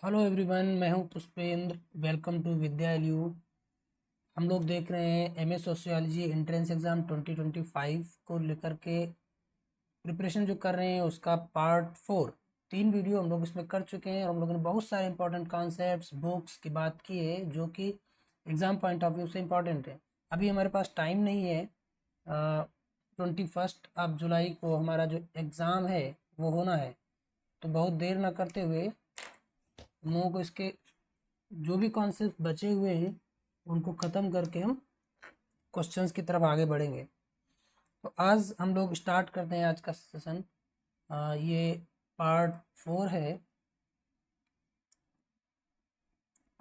Hello everyone, मैं हूं Pushpendra. Welcome to Vidya LU. हम लोग देख रहे हैं एमए सोशियोलॉजी एंट्रेंस एग्ज़ाम 2025 को लेकर के प्रिपरेशन जो कर रहे हैं उसका पार्ट 4। 3 वीडियो हम लोग इसमें कर चुके हैं और हम लोगों ने बहुत सारे इंपॉर्टेंट कॉन्सेप्ट्स बुक्स की बात की है जो कि एग्ज़ाम पॉइंट ऑफ व्यू से इम्पॉर्टेंट है। अभी हमारे पास टाइम नहीं है। 21 जुलाई को हमारा जो एग्ज़ाम है वो होना है, तो बहुत देर ना करते हुए हम लोगों को इसके जो भी कॉन्सेप्ट बचे हुए हैं उनको ख़त्म करके हम क्वेश्चंस की तरफ आगे बढ़ेंगे। तो आज हम लोग स्टार्ट करते हैं आज का सेशन। ये पार्ट 4 है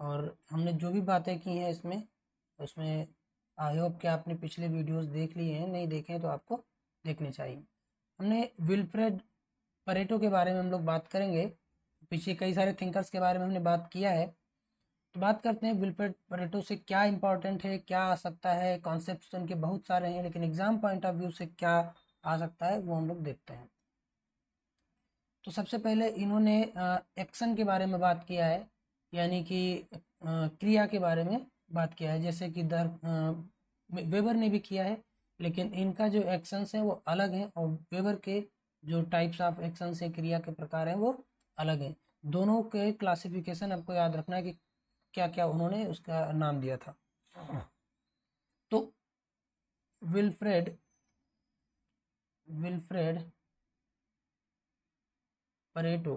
और हमने जो भी बातें की हैं इसमें उसमें आई होप कि आपने पिछले वीडियोस देख लिए हैं। नहीं देखे हैं तो आपको देखने चाहिए। हमने विल्फ्रेड परेटो के बारे में हम लोग बात करेंगे। पीछे कई सारे थिंकर्स के बारे में हमने बात किया है, तो बात करते हैं विल्फ्रेड परेटो से क्या इंपॉर्टेंट है, क्या आ सकता है। कॉन्सेप्ट्स तो उनके बहुत सारे हैं लेकिन एग्जाम पॉइंट ऑफ व्यू से क्या आ सकता है वो हम लोग देखते हैं। तो सबसे पहले इन्होंने एक्शन के बारे में बात किया है, यानी कि क्रिया के बारे में बात किया है, जैसे कि वेबर ने भी किया है, लेकिन इनका जो एक्शंस हैं वो अलग हैं और वेबर के जो टाइप्स ऑफ एक्शंस हैं, क्रिया के प्रकार हैं, वो अलग हैं। दोनों के क्लासिफिकेशन आपको याद रखना है कि क्या क्या उन्होंने उसका नाम दिया था। तो विल्फ्रेड विल्फ्रेड परेटो,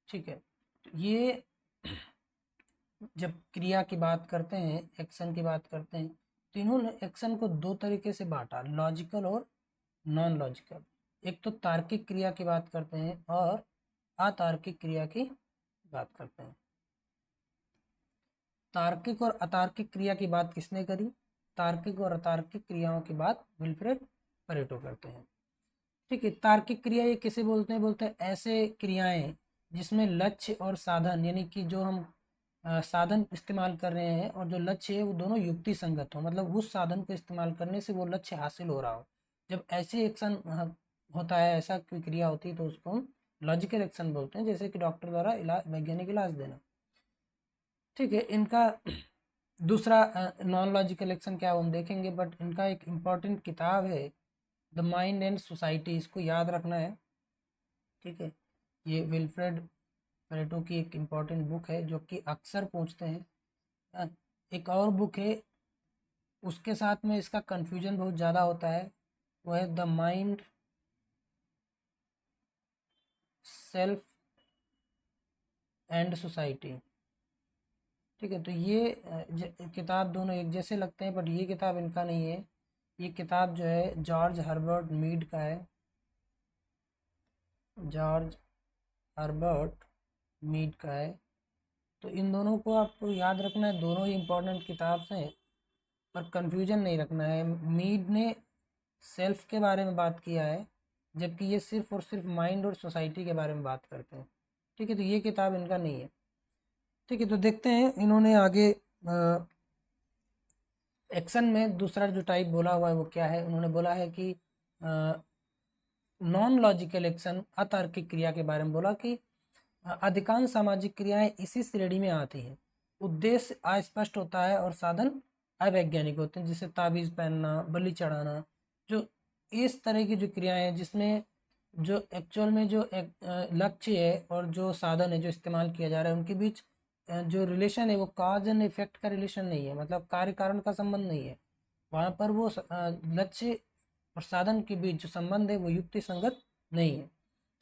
ठीक है। तो ये जब क्रिया की बात करते हैं, एक्शन की बात करते हैं, तो इन्होंने एक्शन को दो तरीके से बांटा, लॉजिकल और नॉन लॉजिकल। एक तो तार्किक क्रिया की बात करते हैं और अतार्किक क्रिया की बात करते हैं। तार्किक और अतार्किक क्रिया की बात किसने करी? तार्किक और अतार्किक क्रियाओं की बात विल्फ्रेड परेटो करते हैं। ठीक है। तार्किक क्रिया ये किसे बोलते हैं? बोलते हैं ऐसे क्रियाएं जिसमें लक्ष्य और साधन, यानी कि जो हम साधन इस्तेमाल कर रहे हैं और जो लक्ष्य है वो दोनों युक्ति संगत हो, मतलब उस साधन को इस्तेमाल करने से वो लक्ष्य हासिल हो रहा हो। जब ऐसे एक्शन होता है, ऐसा कोई क्रिया होती है, तो उसको हम लॉजिकल एक्शन बोलते हैं, जैसे कि डॉक्टर द्वारा इलाज, वैज्ञानिक इलाज देना। ठीक है। इनका दूसरा नॉन लॉजिकल एक्शन क्या है वो हम देखेंगे, बट इनका एक इम्पॉर्टेंट किताब है द माइंड एंड सोसाइटी, इसको याद रखना है। ठीक है। ये विल्फ्रेड पेरेटो की एक इम्पॉर्टेंट बुक है जो कि अक्सर पूछते हैं। अ, एक और बुक है, उसके साथ में इसका कंफ्यूजन बहुत ज़्यादा होता है, वो है the mind, self and society. ठीक है। तो ये किताब दोनों एक जैसे लगते हैं, बट ये किताब इनका नहीं है। ये किताब जो है जॉर्ज हर्बर्ट मीड का है। जॉर्ज हर्बर्ट मीड का है। तो इन दोनों को आपको याद रखना है, दोनों ही इम्पोर्टेंट किताब हैं, पर कंफ्यूजन नहीं रखना है। मीड ने सेल्फ के बारे में बात किया है, जबकि ये सिर्फ और सिर्फ माइंड और सोसाइटी के बारे में बात करते हैं। ठीक है। तो ये किताब इनका नहीं है। ठीक है। तो देखते हैं इन्होंने आगे एक्शन में दूसरा जो टाइप बोला हुआ है वो क्या है। उन्होंने बोला है कि नॉन लॉजिकल एक्शन, अतार्किक क्रिया के बारे में बोला कि अधिकांश सामाजिक क्रियाएं इसी श्रेणी में आती हैं। उद्देश्य अस्पष्ट होता है और साधन अवैज्ञानिक होते हैं, जैसे ताबीज पहनना, बलि चढ़ाना। जो इस तरह की जो क्रियाएं हैं जिसमें जो एक्चुअल में जो एक लक्ष्य है और जो साधन है जो इस्तेमाल किया जा रहा है उनके बीच जो रिलेशन है वो कॉज एंड इफेक्ट का रिलेशन नहीं है, मतलब कार्य कारण का संबंध नहीं है। वहाँ पर वो लक्ष्य और साधन के बीच जो संबंध है वो युक्ति संगत नहीं है।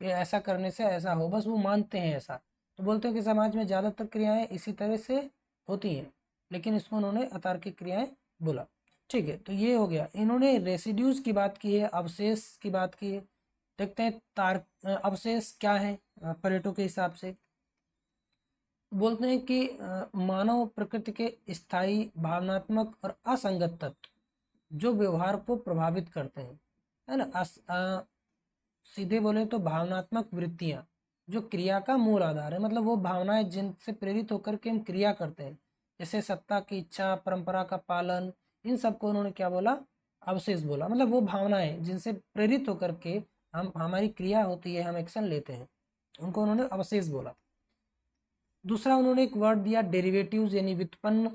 ये ऐसा करने से ऐसा हो, बस वो मानते हैं ऐसा। तो बोलते हैं कि समाज में ज़्यादातर क्रियाएं इसी तरह से होती हैं, लेकिन इसको उन्होंने अतार्किक क्रियाएं बोला। ठीक है। तो ये हो गया। इन्होंने रेसिड्यूज की बात की है, अवशेष की बात की है। देखते हैं अवशेष क्या है परेटो के हिसाब से। बोलते हैं कि मानव प्रकृति के स्थायी, भावनात्मक और असंगत तत्व जो व्यवहार को प्रभावित करते हैं, है ना। सीधे बोले तो भावनात्मक वृत्तियां जो क्रिया का मूल आधार है, मतलब वो भावनाएं जिनसे प्रेरित होकर के हम क्रिया करते हैं, जैसे सत्ता की इच्छा, परंपरा का पालन, इन सबको उन्होंने क्या बोला? अवशेष बोला। मतलब वो भावनाएं जिनसे प्रेरित होकर के हम, हमारी क्रिया होती है, हम एक्शन लेते हैं। उनको उन्होंने अवशेष बोला। दूसरा उन्होंने एक वर्ड दिया डेरिवेटिव्स, यानी व्युत्पन्न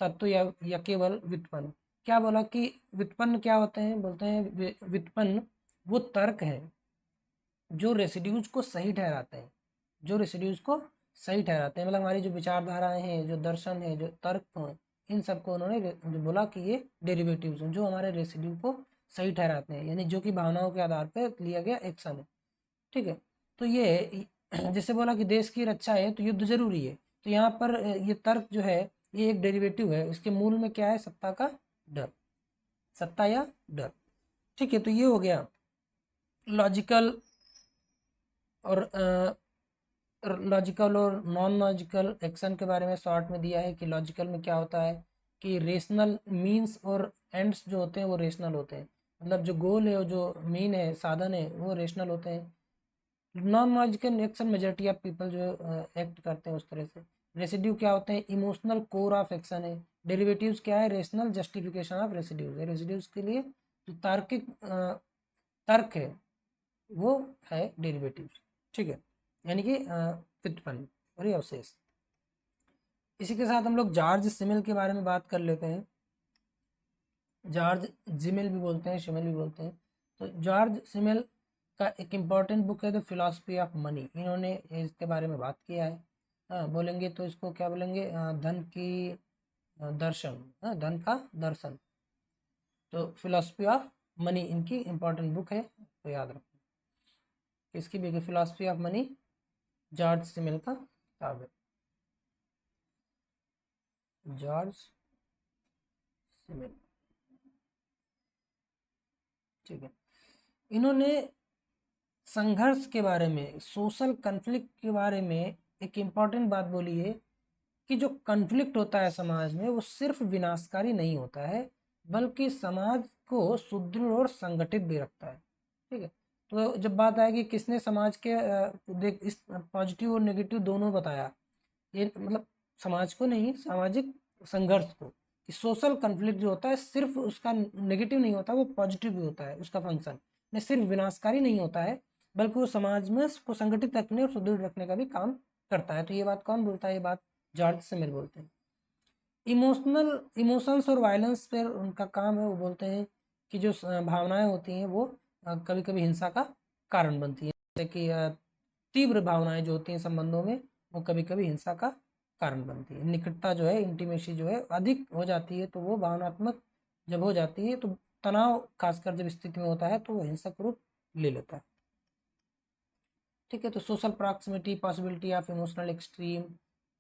तत्व या केवल व्युत्पन्न। क्या बोला कि व्युत्पन्न क्या होते हैं, बोलते हैं व्युत्पन्न वो तर्क है जो रेसिड्यूज को सही ठहराते हैं, जो रेसिड्यूज को सही ठहराते हैं, मतलब हमारी जो विचारधाराएं हैं, जो दर्शन है, जो तर्क हैं, इन सबको उन्होंने जो बोला कि ये डेरिवेटिव्स हैं जो हमारे रेसिड्यू को सही ठहराते हैं, यानी जो कि भावनाओं के आधार पर लिया गया एक्शन है। ठीक है, तो ये जैसे बोला कि देश की रक्षा है तो युद्ध जरूरी है, तो यहाँ पर ये तर्क जो है ये एक डेरिवेटिव है, इसके मूल में क्या है, सत्ता का डर, सत्ता या डर। ठीक है, तो ये हो गया लॉजिकल और लॉजिकल और नॉन लॉजिकल एक्शन के बारे में शॉर्ट में दिया है कि लॉजिकल में क्या होता है कि रेशनल मीन्स और एंड्स जो होते हैं वो रेशनल होते हैं, मतलब जो गोल है और जो मीन है, साधन है, वो रेशनल होते हैं। Non logical action majority of people जो एक्ट करते हैं उस तरह से। रेसिड्यू क्या होते हैं, इमोशनल कोर ऑफ एक्शन है। डेरिवेटिव्स क्या है, रेशनल जस्टिफिकेशन ऑफ रेसिड्यूज है। रेसिड्यूज के लिए जो तार्किक तर्क है वो है डेरिवेटिव्स। ठीक है, यानी कि व्युत्पन्न और ये अवशेष। इसी के साथ हम लोग जॉर्ज सिमिल के बारे में बात कर लेते हैं। जॉर्ज जिमिल भी बोलते हैं, शिमिल भी बोलते हैं। तो जॉर्ज सिमिल का एक इम्पॉर्टेंट बुक है द फिलॉसफी ऑफ मनी, इन्होंने इसके बारे में बात किया है। हाँ, बोलेंगे तो इसको क्या बोलेंगे, धन की दर्शन, हाँ, धन का दर्शन। तो फिलॉसफी ऑफ मनी इनकी इम्पॉर्टेंट बुक है, तो याद रखो। किसकी बुक है, philosophy of money, George simile का किताब है, जॉर्ज सिमिल। ठीक है, इन्होंने संघर्ष के बारे में, सोशल कन्फ्लिक्ट के बारे में एक इम्पॉर्टेंट बात बोली है कि जो कन्फ्लिक्ट होता है समाज में वो सिर्फ विनाशकारी नहीं होता है, बल्कि समाज को सुदृढ़ और संगठित भी रखता है। ठीक है, तो जब बात आएगी किसने समाज के देख इस पॉजिटिव और नेगेटिव दोनों बताया, ये मतलब समाज को नहीं, सामाजिक संघर्ष को, कि सोशल कन्फ्लिक्ट जो होता है सिर्फ उसका नेगेटिव नहीं होता, वो पॉजिटिव भी होता है, उसका फंक्शन में सिर्फ विनाशकारी नहीं होता है, बल्कि वो समाज में को संगठित रखने और सुदृढ़ रखने का भी काम करता है। तो ये बात कौन बोलता है, ये बात जॉर्ज सिमिल बोलते हैं। इमोशंस और वायलेंस पर उनका काम है, वो बोलते हैं कि जो भावनाएं होती हैं वो कभी कभी हिंसा का कारण बनती हैं, जैसे कि तीव्र भावनाएं जो होती हैं संबंधों में वो कभी कभी हिंसा का कारण बनती है। निकटता जो है, इंटीमेसी जो है अधिक हो जाती है तो वो भावनात्मक जब हो जाती है तो तनाव खासकर जब स्थिति में होता है तो वो हिंसक रूप ले लेता है। ठीक है, तो social proximity, possibility of emotional extreme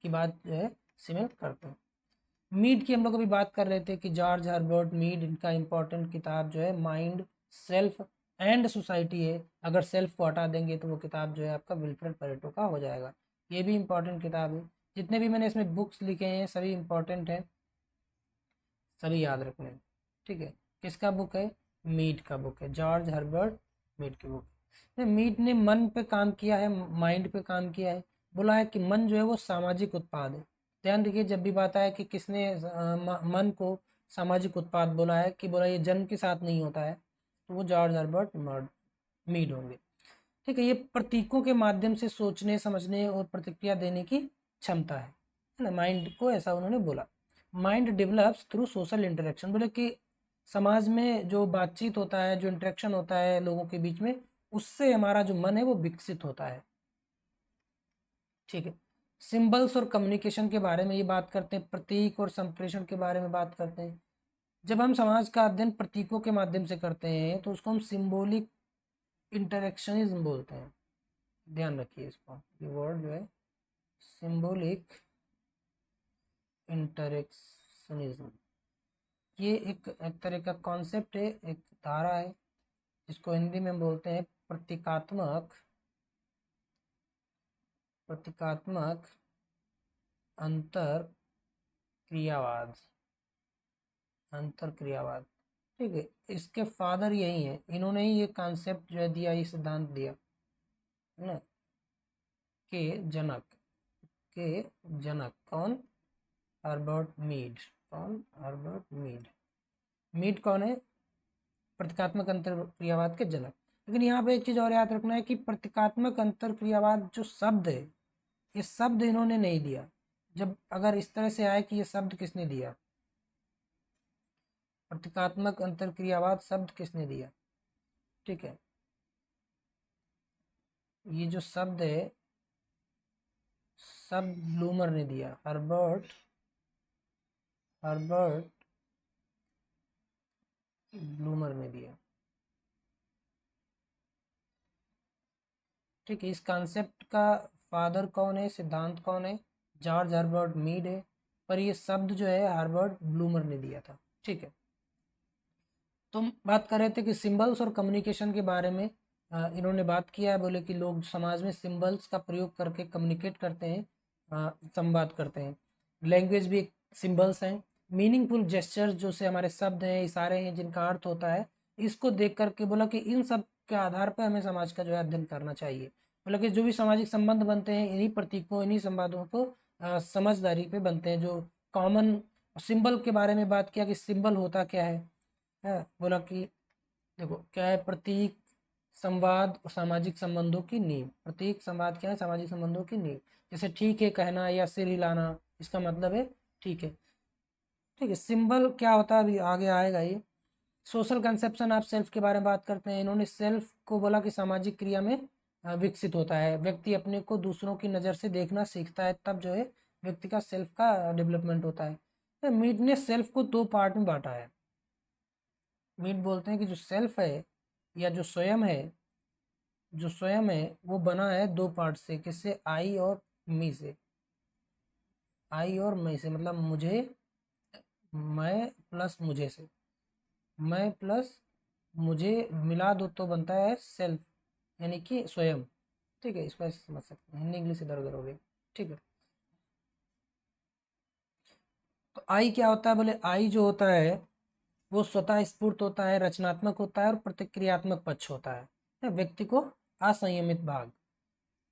की बात जो है सिमिल करते हैं। मीड की हम लोग अभी बात कर रहे थे कि जॉर्ज हर्बर्ट मीड, इनका इंपॉर्टेंट किताब जो है माइंड, सेल्फ एंड सोसाइटी है। अगर सेल्फ को हटा देंगे तो वो किताब जो है आपका विल्फ्रेड पेरेटो का हो जाएगा। ये भी इंपॉर्टेंट किताब है। जितने भी मैंने इसमें बुक्स लिखे हैं सभी इंपॉर्टेंट हैं, सभी याद रखने हैं। ठीक है, किसका बुक है, मीड का बुक है, जॉर्ज हर्बर्ट मीड की बुक है। मीड ने मन पे काम किया है, माइंड पे काम किया है। बोला है कि मन जो है वो सामाजिक उत्पाद है। ध्यान रखिए, जब भी बात आए कि किसने मन को सामाजिक उत्पाद बोला है, कि बोला ये जन्म के साथ नहीं होता है, तो वो जॉर्ज हर्बर्ट मीड होंगे। ठीक है, ये प्रतीकों के माध्यम से सोचने, समझने और प्रतिक्रिया देने की क्षमता है ना, माइंड को ऐसा उन्होंने बोला। Mind develops through social interaction, बोले कि समाज में जो बातचीत होता है, जो इंटरेक्शन होता है लोगों के बीच में, उससे हमारा जो मन है वो विकसित होता है। ठीक है, सिंबल्स और कम्युनिकेशन के बारे में ये बात करते हैं, प्रतीक और संप्रेषण के बारे में बात करते हैं। जब हम समाज का अध्ययन प्रतीकों के माध्यम से करते हैं तो उसको हम सिंबॉलिक इंटरेक्शनिज्म बोलते हैं। ध्यान रखिए इसको, ये वर्ड जो है सिंबॉलिक इंटरेक्शनिज्म, ये एक तरह का कॉन्सेप्ट है, एक धारा है, जिसको हिंदी में बोलते हैं प्रतीकात्मक अंतर क्रियावाद, अंतर क्रियावाद। ठीक है, इसके फादर यही है, इन्होंने ही ये कॉन्सेप्ट जो है दिया, ये सिद्धांत दिया है ना। के जनक, के जनक कौन, हर्बर्ट मीड। कौन, हर्बर्ट मीड। मीड कौन है, प्रतीकात्मक अंतर क्रियावाद के जनक। लेकिन यहाँ पे एक चीज़ और याद रखना है कि प्रतीकात्मक अंतरक्रियावाद जो शब्द है, ये शब्द इन्होंने नहीं दिया। जब अगर इस तरह से आए कि ये शब्द किसने दिया, प्रतीकात्मक अंतरक्रियावाद शब्द किसने दिया, ठीक है, ये जो शब्द है शब्द ब्लूमर ने दिया, हर्बर्ट ब्लूमर ने दिया, ठीक है। इस कॉन्सेप्ट का फादर कौन है, सिद्धांत कौन है, जॉर्ज हर्बर्ट मीड है, पर ये शब्द जो है हर्बर्ट ब्लूमर ने दिया था, ठीक है। तो हम बात कर रहे थे कि सिंबल्स और कम्युनिकेशन के बारे में इन्होंने बात किया है। बोले कि लोग समाज में सिंबल्स का प्रयोग करके कम्युनिकेट करते हैं, संवाद करते हैं। लैंग्वेज भी एक सिंबल्स हैं। मीनिंगफुल जेस्चर्स जो से हमारे शब्द हैं, इशारे हैं, जिनका अर्थ होता है, इसको देख करके बोला कि इन सब के आधार पर हमें समाज का जो है अध्ययन करना चाहिए। बोला कि जो भी सामाजिक संबंध बनते हैं इन्हीं प्रतीकों, इन्हीं संवादों को समझदारी पे बनते हैं। जो कॉमन सिंबल के बारे में बात किया कि सिंबल होता क्या है, बोला कि देखो क्या है, प्रतीक, संवाद और सामाजिक संबंधों की नींव। प्रतीक, संवाद क्या है, सामाजिक संबंधों की नींव। जैसे ठीक है कहना या सिर हिलाना, इसका मतलब है ठीक है, ठीक है। सिंबल क्या होता है अभी आगे आएगा ये। सोशल कंसेप्शन ऑफ सेल्फ के बारे में बात करते हैं। इन्होंने सेल्फ को बोला कि सामाजिक क्रिया में विकसित होता है। व्यक्ति अपने को दूसरों की नज़र से देखना सीखता है, तब जो है व्यक्ति का सेल्फ का डेवलपमेंट होता है। मीड ने सेल्फ को दो पार्ट में बांटा है। मीड बोलते हैं कि जो सेल्फ है या जो स्वयं है वो बना है दो पार्ट से। किससे? आई और मी से। आई और मी से मतलब मुझे, मैं प्लस मुझे से। मैं प्लस मुझे मिला दो तो बनता है सेल्फ, यानी कि स्वयं, ठीक है। इसको ऐसे समझ सकते हैं, हिंदी इंग्लिश इधर उधर हो गई, ठीक है। तो आई क्या होता है? बोले आई जो होता है वो स्वतः स्फूर्त होता है, रचनात्मक होता है और प्रतिक्रियात्मक पक्ष होता है व्यक्ति को असंयमित भाग।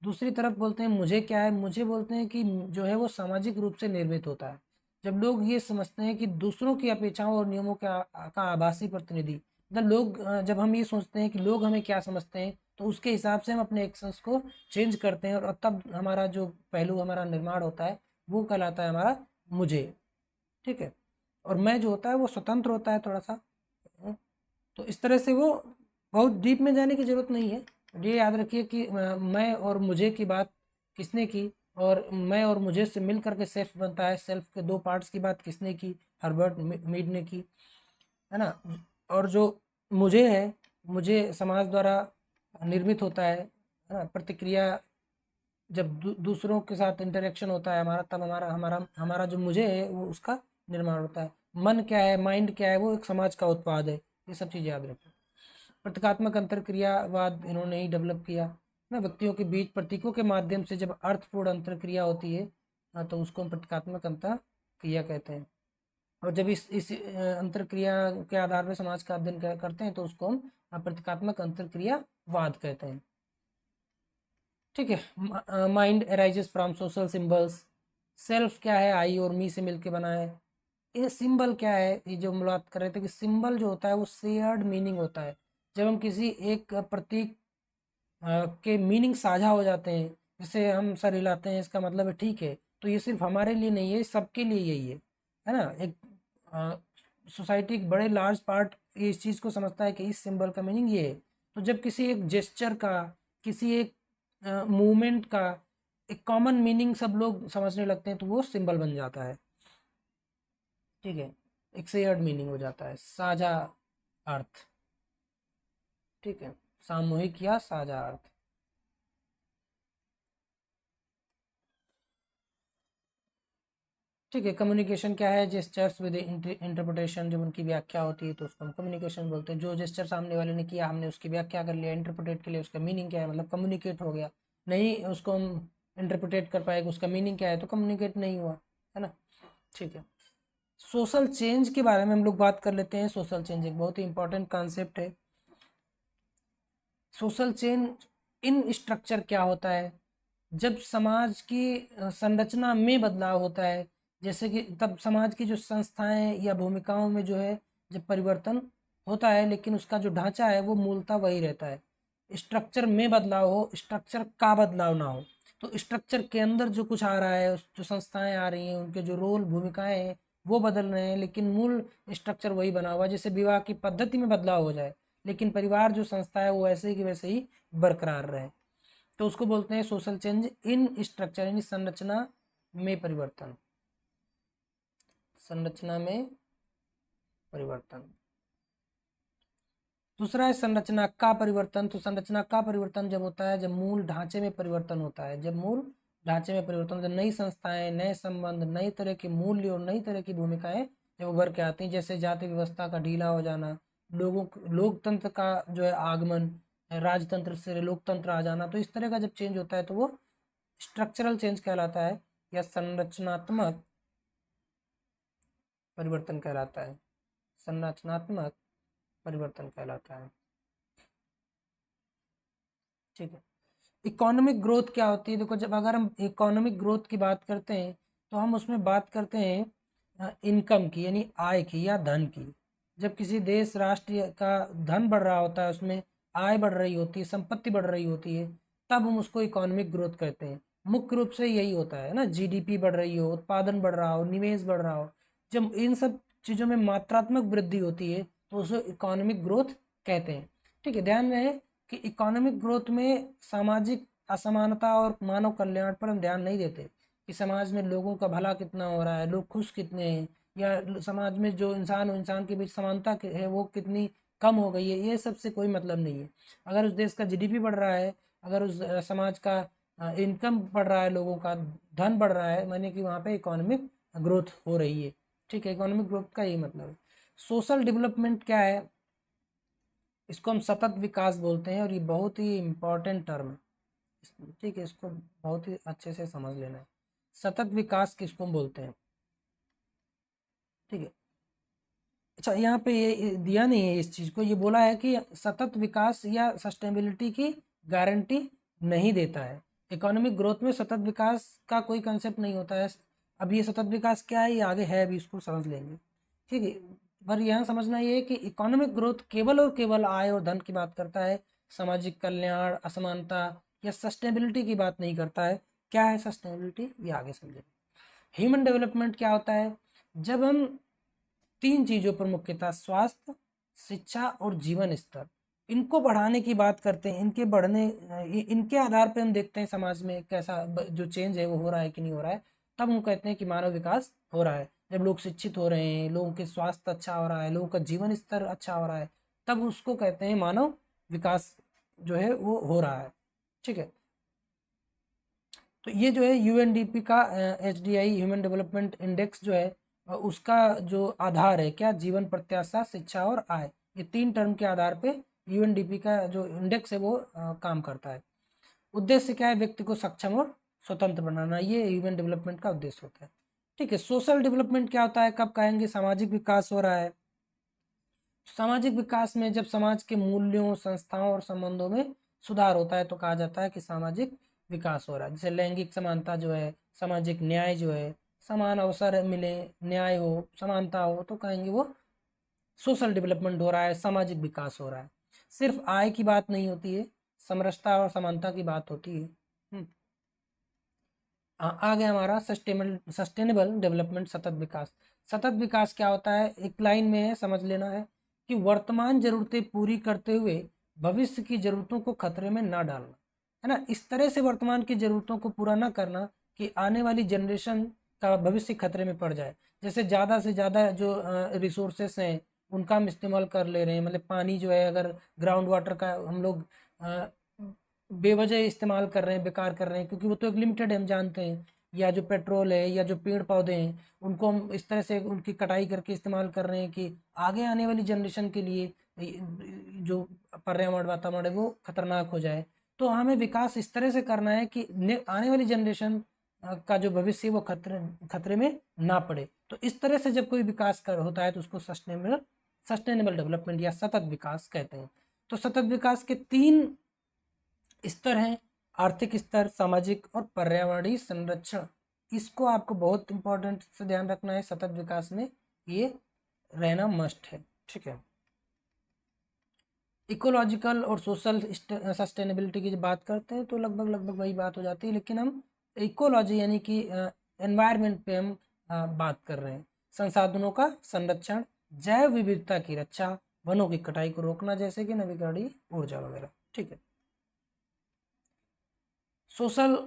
दूसरी तरफ बोलते हैं मुझे क्या है? मुझे बोलते हैं कि जो है वो सामाजिक रूप से निर्मित होता है। जब लोग ये समझते हैं कि दूसरों की अपेक्षाओं और नियमों का आभासी प्रतिनिधि, मतलब लोग जब हम ये सोचते हैं कि लोग हमें क्या समझते हैं तो उसके हिसाब से हम अपने एक्शंस को चेंज करते हैं, और तब हमारा जो पहलू हमारा निर्माण होता है वो कहलाता है हमारा मुझे, ठीक है। और मैं जो होता है वो स्वतंत्र होता है थोड़ा सा। तो इस तरह से वो बहुत डीप में जाने की ज़रूरत नहीं है। ये याद रखिए कि मैं और मुझे की बात किसने की, और मैं और मुझे से मिल करके सेल्फ बनता है। सेल्फ के दो पार्ट्स की बात किसने की? हर्बर्ट मीड ने की, है ना। और जो मुझे है, मुझे समाज द्वारा निर्मित होता है ना। प्रतिक्रिया जब दूसरों के साथ इंटरेक्शन होता है हमारा, तब हमारा हमारा हमारा जो मुझे है वो उसका निर्माण होता है। मन क्या है, माइंड क्या है, वो एक समाज का उत्पाद है। ये सब चीज़ याद रखें। प्रतीकात्मक अंतरक्रियावाद इन्होंने ही डेवलप किया ना। व्यक्तियों के बीच प्रतीकों के माध्यम से जब अर्थपूर्ण अंतरक्रिया होती है तो उसको हम प्रतीकात्मक अंतरक्रिया कहते हैं। और जब इस अंतरक्रिया के आधार पर समाज का अध्ययन करते हैं तो उसको हम प्रतीकात्मक अंतरक्रियावाद कहते हैं, ठीक है। Mind arises from social symbols. Self क्या है? आई और मी से मिलके बना है। ये सिंबल क्या है? ये जो हम बात कर रहे थे कि सिंबल जो होता है वो शेयर्ड मीनिंग होता है। जब हम किसी एक प्रतीक के मीनिंग साझा हो जाते हैं, जैसे हम सर हिलाते हैं इसका मतलब है ठीक है, तो ये सिर्फ हमारे लिए नहीं है, सबके लिए यही है ना। एक सोसाइटी एक बड़े लार्ज पार्ट इस चीज़ को समझता है कि इस सिंबल का मीनिंग ये है। तो जब किसी एक जेस्चर का, किसी एक मूवमेंट का एक कॉमन मीनिंग सब लोग समझने लगते हैं तो वो सिंबल बन जाता है, ठीक है। एक शेयर्ड मीनिंग हो जाता है, साझा अर्थ, ठीक है, सामूहिक या साझा अर्थ। ठीक है। कम्युनिकेशन क्या है? जेस्चर्स विद इंटरप्रिटेशन, जब उनकी व्याख्या होती है तो उसको हम कम्युनिकेशन बोलते हैं। जो जेस्चर सामने वाले ने किया हमने उसकी व्याख्या कर लिया, इंटरप्रिटेट के लिए उसका मीनिंग क्या है, मतलब कम्युनिकेट हो गया। नहीं उसको हम इंटरप्रिटेट कर पाएगा उसका मीनिंग क्या है तो कम्युनिकेट नहीं हुआ, है ना, ठीक है। सोशल चेंज के बारे में हम लोग बात कर लेते हैं। सोशल चेंज एक बहुत ही इंपॉर्टेंट कॉन्सेप्ट है। सोशल चेंज इन स्ट्रक्चर क्या होता है? जब समाज की संरचना में बदलाव होता है, जैसे कि तब समाज की जो संस्थाएं या भूमिकाओं में जो है जब परिवर्तन होता है, लेकिन उसका जो ढांचा है वो मूलतः वही रहता है। स्ट्रक्चर में बदलाव हो, स्ट्रक्चर का बदलाव ना हो। तो स्ट्रक्चर के अंदर जो कुछ आ रहा है, जो संस्थाएं आ रही हैं, उनके जो रोल भूमिकाएं हैं वो बदल रहे हैं, लेकिन मूल स्ट्रक्चर वही बना हुआ है। जैसे विवाह की पद्धति में बदलाव हो जाए, लेकिन परिवार जो संस्था है वो ऐसे ही की वैसे ही बरकरार रहे, तो उसको बोलते हैं सोशल चेंज इन स्ट्रक्चर, यानी संरचना में परिवर्तन। संरचना में परिवर्तन। दूसरा है संरचना का परिवर्तन। तो संरचना का परिवर्तन जब होता है, जब मूल ढांचे में परिवर्तन होता है, जब मूल ढांचे में परिवर्तन, जब नई संस्थाएं, नए संबंध, नई तरह के मूल्य और नई तरह की भूमिकाएं जब उभर के आती हैं, जैसे जाति व्यवस्था का ढीला हो जाना, लोकतंत्र का जो है आगमन, राजतंत्र से लोकतंत्र आ जाना, तो इस तरह का जब चेंज होता है तो वो स्ट्रक्चरल चेंज कहलाता है या संरचनात्मक परिवर्तन कहलाता है। संरचनात्मक परिवर्तन कहलाता है। ठीक है। इकोनॉमिक ग्रोथ क्या होती है? देखो, जब अगर हम इकोनॉमिक ग्रोथ की बात करते हैं तो हम उसमें बात करते हैं इनकम की, यानी आय की या धन की। जब किसी देश राष्ट्र का धन बढ़ रहा होता है, उसमें आय बढ़ रही होती है, संपत्ति बढ़ रही होती है, तब हम उसको इकोनॉमिक ग्रोथ कहते हैं। मुख्य रूप से यही होता है ना, जीडीपी बढ़ रही हो, उत्पादन बढ़ रहा हो, निवेश बढ़ रहा हो, जब इन सब चीज़ों में मात्रात्मक वृद्धि होती है तो उसे इकोनॉमिक ग्रोथ कहते हैं। ठीक है, ध्यान रहे कि इकोनॉमिक ग्रोथ में सामाजिक असमानता और मानव कल्याण पर हम ध्यान नहीं देते कि समाज में लोगों का भला कितना हो रहा है, लोग खुश कितने हैं, या समाज में जो इंसान और इंसान के बीच समानता है वो कितनी कम हो गई है, ये सब से कोई मतलब नहीं है। अगर उस देश का जीडीपी बढ़ रहा है, अगर उस समाज का इनकम बढ़ रहा है, लोगों का धन बढ़ रहा है, माने कि वहाँ पे इकोनॉमिक ग्रोथ हो रही है। ठीक है, इकोनॉमिक ग्रोथ का यही मतलब है। सोशल डेवलपमेंट क्या है? इसको हम सतत विकास बोलते हैं, और ये बहुत ही इम्पोर्टेंट टर्म है। ठीक है, इसको बहुत ही अच्छे से समझ लेना है। सतत विकास किसको हम बोलते हैं? ठीक है। अच्छा, यहाँ पे ये दिया नहीं है इस चीज़ को, ये बोला है कि सतत विकास या सस्टेनेबिलिटी की गारंटी नहीं देता है। इकोनॉमिक ग्रोथ में सतत विकास का कोई कंसेप्ट नहीं होता है। अब ये सतत विकास क्या है, ये आगे है, अभी इसको समझ लेंगे। ठीक है, पर यहाँ समझना ये है कि इकोनॉमिक ग्रोथ केवल और केवल आय और धन की बात करता है, सामाजिक कल्याण, असमानता या सस्टेनेबिलिटी की बात नहीं करता है। क्या है सस्टेनेबिलिटी, ये आगे समझेंगे। ह्यूमन डेवलपमेंट क्या होता है? जब हम तीन चीज़ों पर मुख्यतः स्वास्थ्य, शिक्षा और जीवन स्तर, इनको बढ़ाने की बात करते हैं, इनके बढ़ने इनके आधार पे हम देखते हैं समाज में कैसा जो चेंज है वो हो रहा है कि नहीं हो रहा है, तब हम कहते हैं कि मानव विकास हो रहा है। जब लोग शिक्षित हो रहे हैं, लोगों के स्वास्थ्य अच्छा हो रहा है, लोगों का जीवन स्तर अच्छा हो रहा है, तब उसको कहते हैं मानव विकास जो है वो हो रहा है। ठीक है, तो ये जो है यूएनडीपी का एचडीआई ह्यूमन डेवलपमेंट इंडेक्स जो है उसका जो आधार है क्या, जीवन प्रत्याशा, शिक्षा और आय, ये तीन टर्म के आधार पे यूएनडीपी का जो इंडेक्स है वो काम करता है। उद्देश्य क्या है? व्यक्ति को सक्षम और स्वतंत्र बनाना, ये ह्यूमन डेवलपमेंट का उद्देश्य होता है। ठीक है, सोशल डेवलपमेंट क्या होता है, कब कहेंगे? सामाजिक विकास हो रहा है। सामाजिक विकास में जब समाज के मूल्यों, संस्थाओं और संबंधों में सुधार होता है तो कहा जाता है कि सामाजिक विकास हो रहा है। जैसे लैंगिक समानता जो है, सामाजिक न्याय जो है, समान अवसर मिले, न्याय हो, समानता हो, तो कहेंगे वो सोशल डेवलपमेंट हो रहा है, सामाजिक विकास हो रहा है। सिर्फ आय की बात नहीं होती है, समरसता और समानता की बात होती है। आ गया हमारा सस्टेनेबल डेवलपमेंट, सतत विकास। सतत विकास क्या होता है? एक लाइन में है, समझ लेना है कि वर्तमान जरूरतें पूरी करते हुए भविष्य की जरूरतों को खतरे में ना डालना, है ना। इस तरह से वर्तमान की जरूरतों को पूरा ना करना कि आने वाली जनरेशन का भविष्य खतरे में पड़ जाए। जैसे ज़्यादा से ज़्यादा जो रिसोर्सेस हैं उनका हम इस्तेमाल कर ले रहे हैं, मतलब पानी जो है, अगर ग्राउंड वाटर का हम लोग बेवजह इस्तेमाल कर रहे हैं, बेकार कर रहे हैं, क्योंकि वो तो एक लिमिटेड है, हम जानते हैं। या जो पेट्रोल है या जो पेड़ पौधे हैं उनको हम इस तरह से उनकी कटाई करके इस्तेमाल कर रहे हैं कि आगे आने वाली जनरेशन के लिए जो पर्यावरण, वातावरण है वो खतरनाक हो जाए। तो हमें विकास इस तरह से करना है कि आने वाली जनरेशन का जो भविष्य है वो खतरे में ना पड़े। तो इस तरह से जब कोई विकास होता है तो उसको सस्टेनेबल डेवलपमेंट या सतत विकास कहते हैं। तो सतत विकास के तीन स्तर हैं, आर्थिक स्तर, सामाजिक और पर्यावरणीय संरक्षण। इसको आपको बहुत इंपॉर्टेंट से ध्यान रखना है, सतत विकास में ये रहना मस्ट है। ठीक है, इकोलॉजिकल और सोशल सस्टेनेबिलिटी की जब बात करते हैं तो लगभग लगभग वही बात हो जाती है, लेकिन हम इकोलॉजी यानी कि एनवायरनमेंट पे हम बात कर रहे हैं। संसाधनों का संरक्षण, जैव विविधता की रक्षा, वनों की कटाई को रोकना, जैसे कि नवीकरणीय ऊर्जा वगैरह। ठीक है। सोशल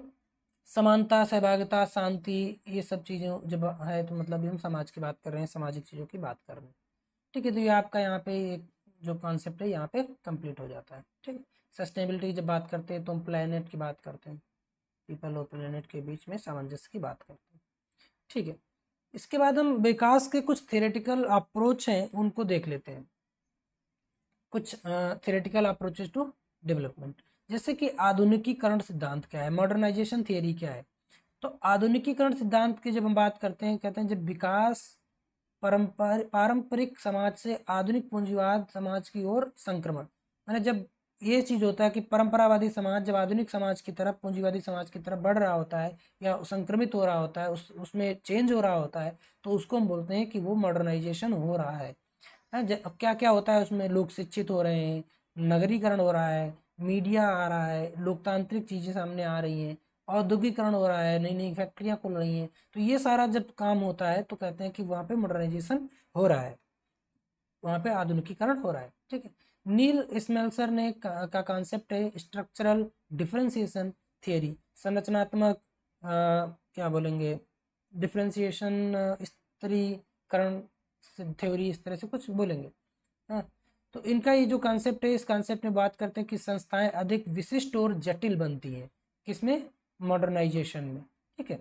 समानता, सहभागिता, शांति, ये सब चीज़ें जब है तो मतलब हम समाज की बात कर रहे हैं, सामाजिक चीज़ों की बात कर रहे हैं। ठीक है, तो ये आपका यहाँ पे एक जो कॉन्सेप्ट है यहाँ पे कंप्लीट हो जाता है। ठीक है। सस्टेनेबिलिटी की जब बात करते हैं तो हम प्लेनेट की बात करते हैं, पीपल और प्लेनेट के बीच में सामंजस्य की बात करते हैं। ठीक है। इसके बाद हम विकास के कुछ थियोरेटिकल अप्रोच हैं उनको देख लेते हैं, कुछ थियोरेटिकल अप्रोचेस टू डेवलपमेंट। जैसे कि आधुनिकीकरण सिद्धांत क्या है, मॉडर्नाइजेशन थियरी क्या है। तो आधुनिकीकरण सिद्धांत की जब हम बात करते हैं, कहते हैं जब विकास पारंपरिक समाज से आधुनिक पूंजीवाद समाज की ओर संक्रमण, मैंने जब ये चीज़ होता है कि परंपरावादी समाज जब आधुनिक समाज की तरफ, पूंजीवादी समाज की तरफ बढ़ रहा होता है या संक्रमित हो रहा होता है, उसमें चेंज हो रहा होता है, तो उसको हम बोलते हैं कि वो मॉडर्नाइजेशन हो रहा है। क्या क्या होता है उसमें, लोग शिक्षित हो रहे हैं, नगरीकरण हो रहा है, मीडिया आ रहा है, लोकतांत्रिक चीज़ें सामने आ रही हैं, औद्योगिकरण हो रहा है, नई नई फैक्ट्रियाँ खुल रही हैं। तो ये सारा जब काम होता है तो कहते हैं कि वहाँ पे मॉडर्नाइजेशन हो रहा है, वहाँ पे आधुनिकीकरण हो रहा है। ठीक है। नील स्मेल्सर ने का कॉन्सेप्ट है स्ट्रक्चरल डिफरेंशिएशन थियरी, संरचनात्मक क्या बोलेंगे, डिफरेंशिएशन स्तरीकरण थ्योरी, इस तरह से कुछ बोलेंगे। हाँ, तो इनका ये जो कॉन्सेप्ट है, इस कॉन्सेप्ट में बात करते हैं कि संस्थाएं अधिक विशिष्ट और जटिल बनती हैं, किसमें, मॉडर्नाइजेशन में। ठीक है।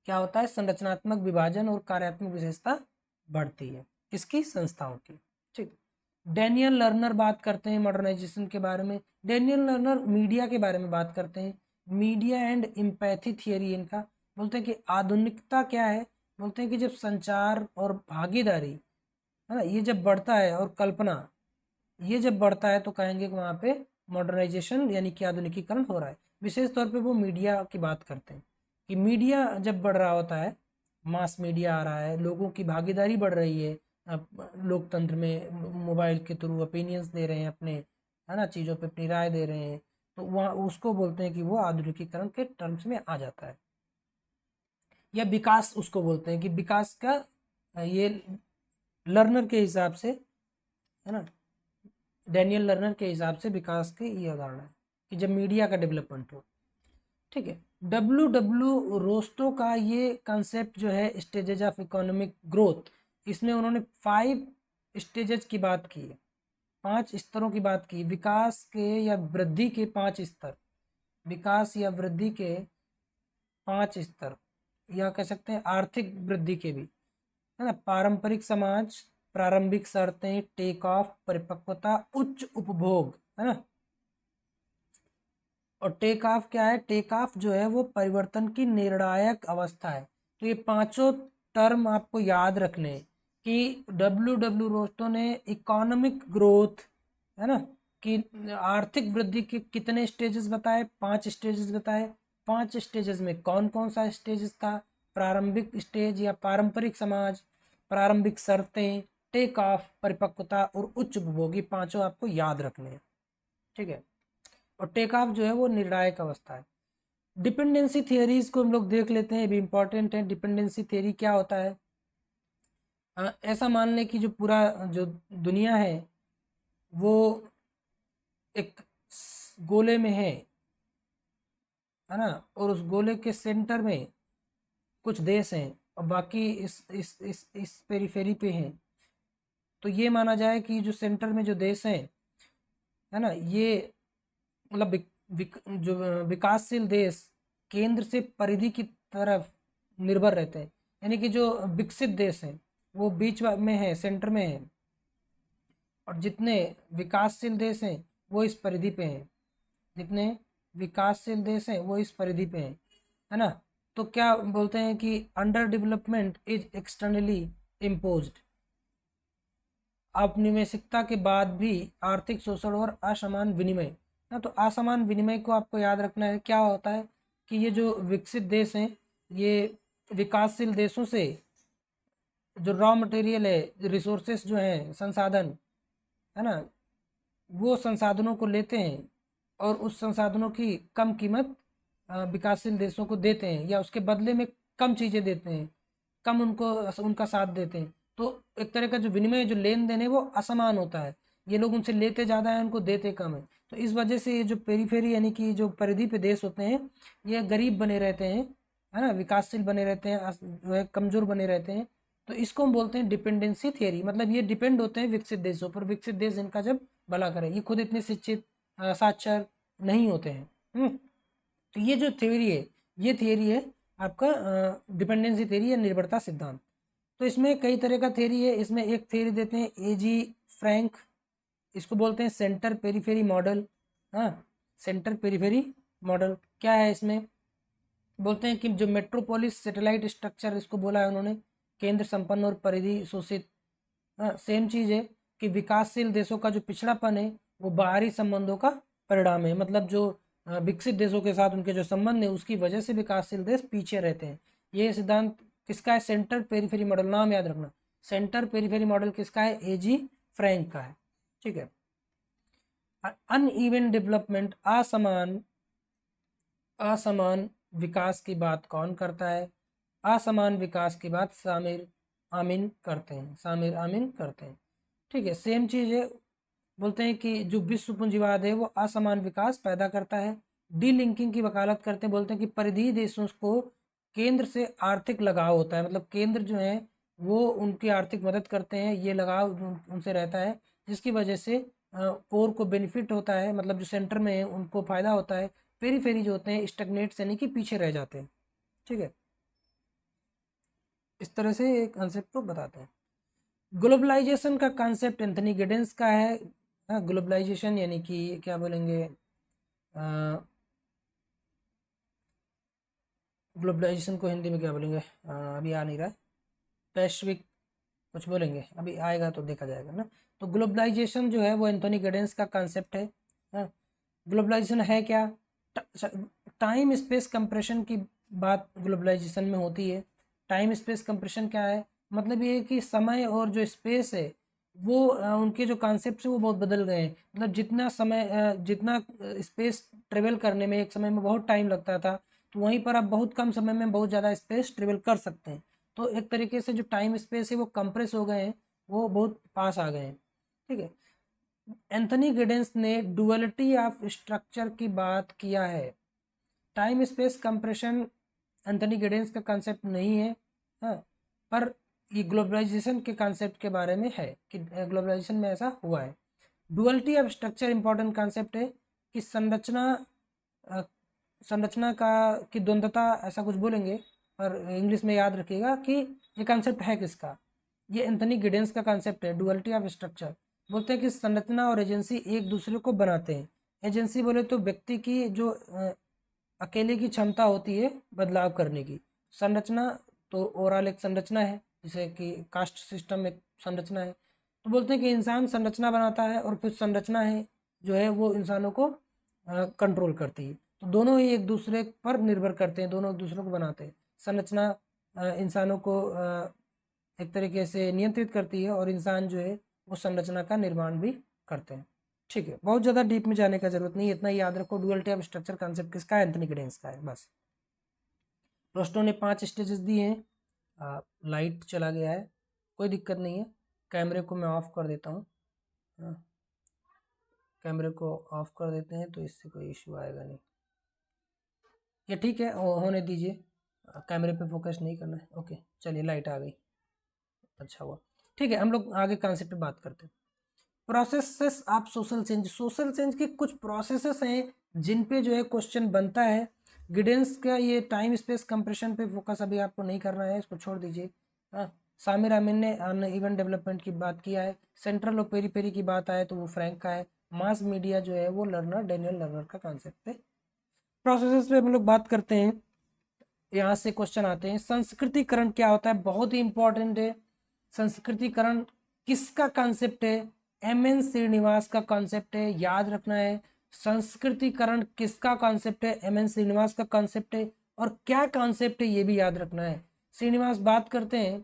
क्या होता है, संरचनात्मक विभाजन और कार्यात्मक विशेषता बढ़ती है, किसकी, संस्थाओं की। ठीक। डेनियल लर्नर बात करते हैं मॉडर्नाइजेशन के बारे में। डेनियल लर्नर मीडिया के बारे में बात करते हैं, मीडिया एंड इम्पैथी थियरी इनका। बोलते हैं कि आधुनिकता क्या है, बोलते हैं कि जब संचार और भागीदारी, है ना, ये जब बढ़ता है, और कल्पना, ये जब बढ़ता है तो कहेंगे कि वहाँ पे मॉडर्नाइजेशन यानी कि आधुनिकीकरण हो रहा है। विशेष तौर पे वो मीडिया की बात करते हैं कि मीडिया जब बढ़ रहा होता है, मास मीडिया आ रहा है, लोगों की भागीदारी बढ़ रही है, लोकतंत्र में मोबाइल के थ्रू ओपिनियंस दे रहे हैं अपने, है ना, चीज़ों पे अपनी राय दे रहे हैं, तो वहाँ उसको बोलते हैं कि वो आधुनिकीकरण के टर्म्स में आ जाता है। या विकास उसको बोलते हैं कि विकास का ये लर्नर के हिसाब से, है ना, डेनियल लर्नर के हिसाब से विकास की ये उदाहरण है कि जब मीडिया का डेवलपमेंट हो। ठीक है। डब्ल्यू रोस्टो का ये कंसेप्ट जो है स्टेजेज ऑफ इकोनॉमिक ग्रोथ, इसमें उन्होंने 5 स्टेजेज की बात की है, 5 स्तरों की बात की, विकास के या वृद्धि के 5 स्तर, विकास या वृद्धि के 5 स्तर, या कह सकते हैं आर्थिक वृद्धि के भी, है ना, पारंपरिक समाज, प्रारंभिक शर्तें, टेक ऑफ, परिपक्वता, उच्च उपभोग, है ना। और टेक ऑफ क्या है, टेक ऑफ जो है वो परिवर्तन की निर्णायक अवस्था है। तो ये पांचों टर्म आपको याद रखने हैं कि डब्ल्यू रोस्टो ने इकोनॉमिक ग्रोथ, है ना, कि आर्थिक वृद्धि के कितने स्टेजेस बताए, 5 स्टेजेस बताए। 5 स्टेजेस में कौन कौन सा स्टेजेस था, प्रारंभिक स्टेज या पारंपरिक समाज, प्रारंभिक शर्तें, टेक ऑफ, परिपक्वता और उच्च उपभोगी, पांचों आपको याद रखने हैं। ठीक है। और टेक ऑफ जो है वो निर्णायक अवस्था है। डिपेंडेंसी थियरीज को हम लोग देख लेते हैं, भी इंपॉर्टेंट है। डिपेंडेंसी थियरी क्या होता है, ऐसा मान लें कि जो पूरा जो दुनिया है वो एक गोले में है ना, और उस गोले के सेंटर में कुछ देश हैं और बाकी इस पेरीफेरी पे हैं। तो ये माना जाए कि जो सेंटर में जो देश हैं, है ना, ये मतलब जो विकासशील देश केंद्र से परिधि की तरफ निर्भर रहते हैं, यानी कि जो विकसित देश हैं वो बीच में है, सेंटर में है, और जितने विकासशील देश हैं वो इस परिधि पे हैं, जितने विकासशील देश हैं वो इस परिधि पे हैं, है ना। तो क्या बोलते हैं कि under development is externally imposed, औपनिवेशिकता के बाद भी आर्थिक शोषण और असमान विनिमय ना। तो असमान विनिमय को आपको याद रखना है। क्या होता है कि ये जो विकसित देश हैं ये विकासशील देशों से जो रॉ मटेरियल है, रिसोर्सेस जो हैं, संसाधन, है ना, वो संसाधनों को लेते हैं और उस संसाधनों की कम कीमत विकासशील देशों को देते हैं, या उसके बदले में कम चीज़ें देते हैं, कम उनको उनका साथ देते हैं। तो एक तरह का जो विनिमय, जो लेन देन है, वो असमान होता है। ये लोग उनसे लेते ज़्यादा है, उनको देते कम है। तो इस वजह से ये जो पेरीफेरी यानी कि जो परिधि पे देश होते हैं, ये गरीब बने रहते हैं, है ना, विकासशील बने रहते हैं, जो है कमज़ोर बने रहते हैं। तो इसको हम बोलते हैं डिपेंडेंसी थियरी। मतलब ये डिपेंड होते हैं विकसित देशों पर, विकसित देश इनका जब भला करें। ये खुद इतने शिक्षित साक्षर नहीं होते हैं। तो ये जो थ्योरी है, ये थियरी है आपका डिपेंडेंसी थ्योरी या निर्भरता सिद्धांत। तो इसमें कई तरह का थ्योरी है। इसमें एक थ्योरी देते हैं एजी फ्रैंक, इसको बोलते हैं सेंटर पेरीफेरी मॉडल। हाँ, सेंटर पेरीफेरी मॉडल क्या है? इसमें बोलते हैं कि जो मेट्रोपोलिस सैटेलाइट स्ट्रक्चर, इसको बोला है उन्होंने, केंद्र संपन्न और परिधि शोषित। हाँ, सेम चीज़ है कि विकासशील देशों का जो पिछड़ापन है वो बाहरी संबंधों का परिणाम है। मतलब जो विकसित देशों के साथ उनके जो संबंध है उसकी वजह से विकासशील देश पीछे रहते हैं। ये सिद्धांत किसका है? सेंटर पेरीफेरी मॉडल, नाम याद रखना। सेंटर पेरीफेरी मॉडल किसका है? एजी फ्रैंक का है। ठीक है। अनइवन डेवलपमेंट, असमान असमान विकास की बात कौन करता है? असमान विकास की बात सामिर आमिन करते हैं, सामिर आमिन करते हैं। ठीक है, सेम चीज़ है। बोलते हैं कि जो विश्व पूंजीवाद है वो असमान विकास पैदा करता है। डी लिंकिंग की वकालत करते हैं। बोलते हैं कि परिधीय देशों को केंद्र से आर्थिक लगाव होता है। मतलब केंद्र जो है वो उनकी आर्थिक मदद करते हैं, ये लगाव उनसे रहता है, जिसकी वजह से कोर को बेनिफिट होता है। मतलब जो सेंटर में है उनको फ़ायदा होता है। पेरीफेरी जो होते हैं स्टैग्नेट्स यानी कि पीछे रह जाते हैं। ठीक है, इस तरह से एक कॉन्सेप्ट को बताते हैं। ग्लोबलाइजेशन का कॉन्सेप्ट एंथनी गिडेंस का है। ग्लोबलाइजेशन यानी कि क्या बोलेंगे, ग्लोबलाइजेशन को हिंदी में क्या बोलेंगे, अभी आ नहीं रहा है। वैश्विक कुछ बोलेंगे, अभी आएगा तो देखा जाएगा ना। तो ग्लोबलाइजेशन जो है वो एंथोनी गिडेंस का कॉन्सेप्ट है। ग्लोबलाइजेशन है क्या? टाइम स्पेस कंप्रेशन की बात ग्लोबलाइजेशन में होती है। टाइम स्पेस कंप्रेशन क्या है? मतलब ये है कि समय और जो स्पेस है वो उनके जो कॉन्सेप्ट है वो बहुत बदल गए हैं। मतलब जितना समय जितना स्पेस ट्रेवल करने में एक समय में बहुत टाइम लगता था, तो वहीं पर आप बहुत कम समय में बहुत ज़्यादा स्पेस ट्रेवल कर सकते हैं। तो एक तरीके से जो टाइम स्पेस है वो कंप्रेस हो गए हैं, वो बहुत पास आ गए हैं। ठीक है। एंथनी गिडेंस ने डुअलिटी ऑफ स्ट्रक्चर की बात किया है। Time space compression Anthony Giddens का कॉन्सेप्ट नहीं है। हाँ, पर ये ग्लोबलाइजेशन के कॉन्सेप्ट के बारे में है कि ग्लोबलाइजेशन में ऐसा हुआ है। Duality of structure important concept है कि अ, संरचना का की द्वंद्वता, ऐसा कुछ बोलेंगे, पर इंग्लिश में याद रखिएगा कि ये कॉन्सेप्ट है किसका। ये एंथनी गिडेंस का कॉन्सेप्ट है, डुअलिटी ऑफ स्ट्रक्चर। बोलते हैं कि संरचना और एजेंसी एक दूसरे को बनाते हैं। एजेंसी बोले तो व्यक्ति की जो अकेले की क्षमता होती है बदलाव करने की। संरचना तो ओवरऑल एक संरचना है, जैसे कि कास्ट सिस्टम एक संरचना है। तो बोलते हैं कि इंसान संरचना बनाता है और फिर संरचना है जो है वो इंसानों को कंट्रोल करती है। तो दोनों ही एक दूसरे पर निर्भर करते हैं, दोनों एक दूसरे को बनाते हैं। संरचना इंसानों को एक तरीके से नियंत्रित करती है और इंसान जो है वो संरचना का निर्माण भी करते हैं। ठीक है, बहुत ज़्यादा डीप में जाने का जरूरत नहीं है, इतना ही याद रखो। डुअलिटी ऑफ स्ट्रक्चर कॉन्सेप्ट किसका है? एंथनी गिडेंस का है, बस। रोस्टो ने 5 स्टेजेस दिए हैं। लाइट चला गया है, कोई दिक्कत नहीं है। कैमरे को मैं ऑफ कर देता हूँ। हाँ, कैमरे को ऑफ कर देते हैं तो इससे कोई इश्यू आएगा नहीं। ये ठीक है, होने दीजिए। कैमरे पे फोकस नहीं करना है। ओके, चलिए, लाइट आ गई, अच्छा हुआ। ठीक है, हम लोग आगे कॉन्सेप्ट पे बात करते हैं। Processes of social change. Social change के कुछ प्रोसेसेस हैं जिन पे जो है क्वेश्चन बनता है। गिडेंस का ये टाइम स्पेस कंप्रेशन पे फोकस अभी आपको नहीं करना है, इसको छोड़ दीजिए। हाँ, सामिर आमिन ने इवन डेवलपमेंट की बात किया है। सेंट्रल और पेरीफेरी की बात आए तो वो फ्रैंक का है। मास मीडिया जो है वो लर्नर, डेनियल लर्नर का कॉन्सेप्ट पे। प्रोसेसेस पे हम लोग बात करते हैं। यहाँ से क्वेश्चन आते हैं। संस्कृतिकरण क्या होता है? बहुत ही इंपॉर्टेंट है। संस्कृतिकरण किसका कॉन्सेप्ट है? एम एन श्रीनिवास का कॉन्सेप्ट है, याद रखना है। संस्कृतिकरण किसका कॉन्सेप्ट है? एम एन श्रीनिवास का कॉन्सेप्ट है। और क्या कॉन्सेप्ट है ये भी याद रखना है। श्रीनिवास बात करते हैं